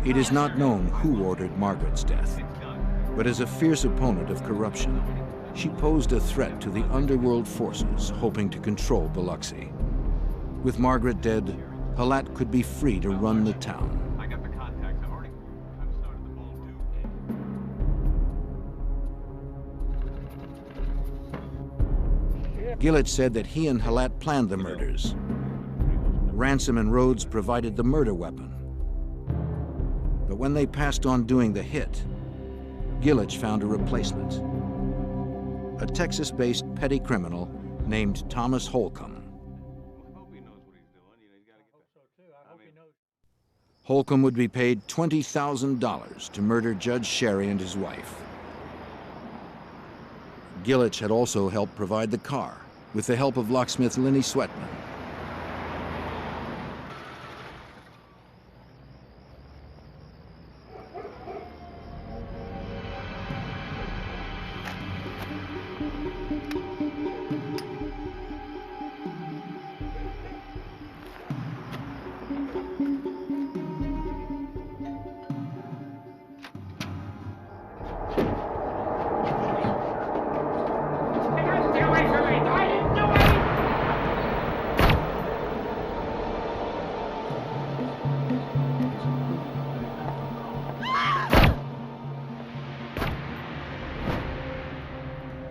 It is not known who ordered Margaret's death, but as a fierce opponent of corruption, she posed a threat to the underworld forces hoping to control Biloxi. With Margaret dead, Hallett could be free to run the town. Gillich said that he and Hallett planned the murders. Ransom and Rhodes provided the murder weapon. But when they passed on doing the hit, Gillich found a replacement. A Texas-based petty criminal named Thomas Holcomb. Holcomb would be paid $20,000 to murder Judge Sherry and his wife. Gillich had also helped provide the car with the help of locksmith Lenny Sweatman.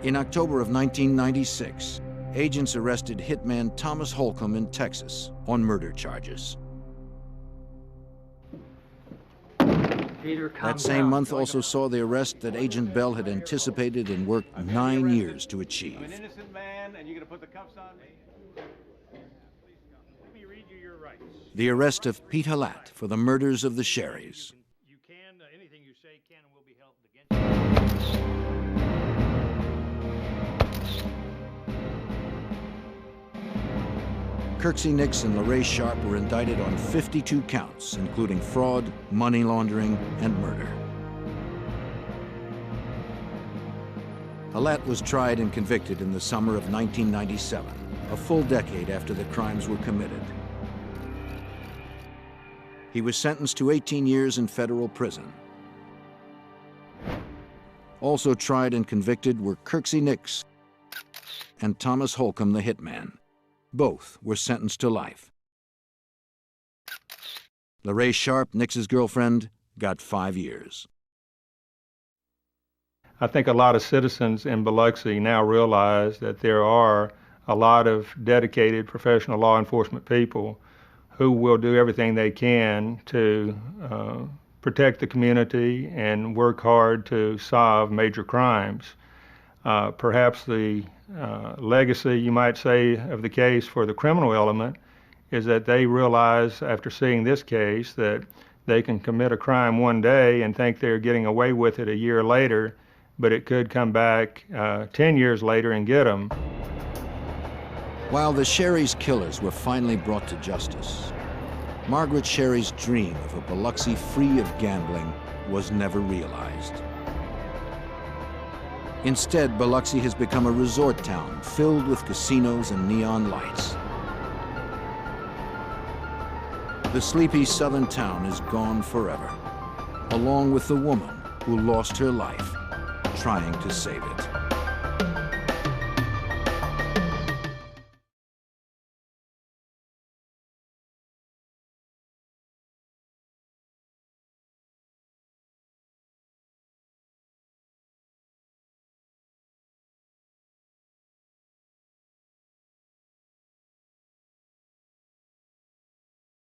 In October of 1996, agents arrested hitman Thomas Holcomb in Texas on murder charges. That same month also saw the arrest that Agent Bell had anticipated and worked 9 years to achieve. I'm an innocent man, and you're going to put the cuffs on me? Let me read you your rights. The arrest of Pete Hallett for the murders of the Sherrys. You can, anything you say can and will be held against you. Kirksey Nix and LaRae Sharp were indicted on 52 counts, including fraud, money laundering, and murder. Hallett was tried and convicted in the summer of 1997, a full decade after the crimes were committed. He was sentenced to 18 years in federal prison. Also tried and convicted were Kirksey Nix and Thomas Holcomb, the hitman. Both were sentenced to life. LaRae Sharp, Nix's girlfriend, got 5 years. I think a lot of citizens in Biloxi now realize that there are a lot of dedicated professional law enforcement people who will do everything they can to protect the community and work hard to solve major crimes. Perhaps the legacy, you might say, of the case for the criminal element is that they realize after seeing this case that they can commit a crime one day and think they're getting away with it a year later, but it could come back 10 years later and get them. While the Sherry's killers were finally brought to justice, Margaret Sherry's dream of a Biloxi free of gambling was never realized. Instead, Biloxi has become a resort town filled with casinos and neon lights. The sleepy southern town is gone forever, along with the woman who lost her life trying to save it.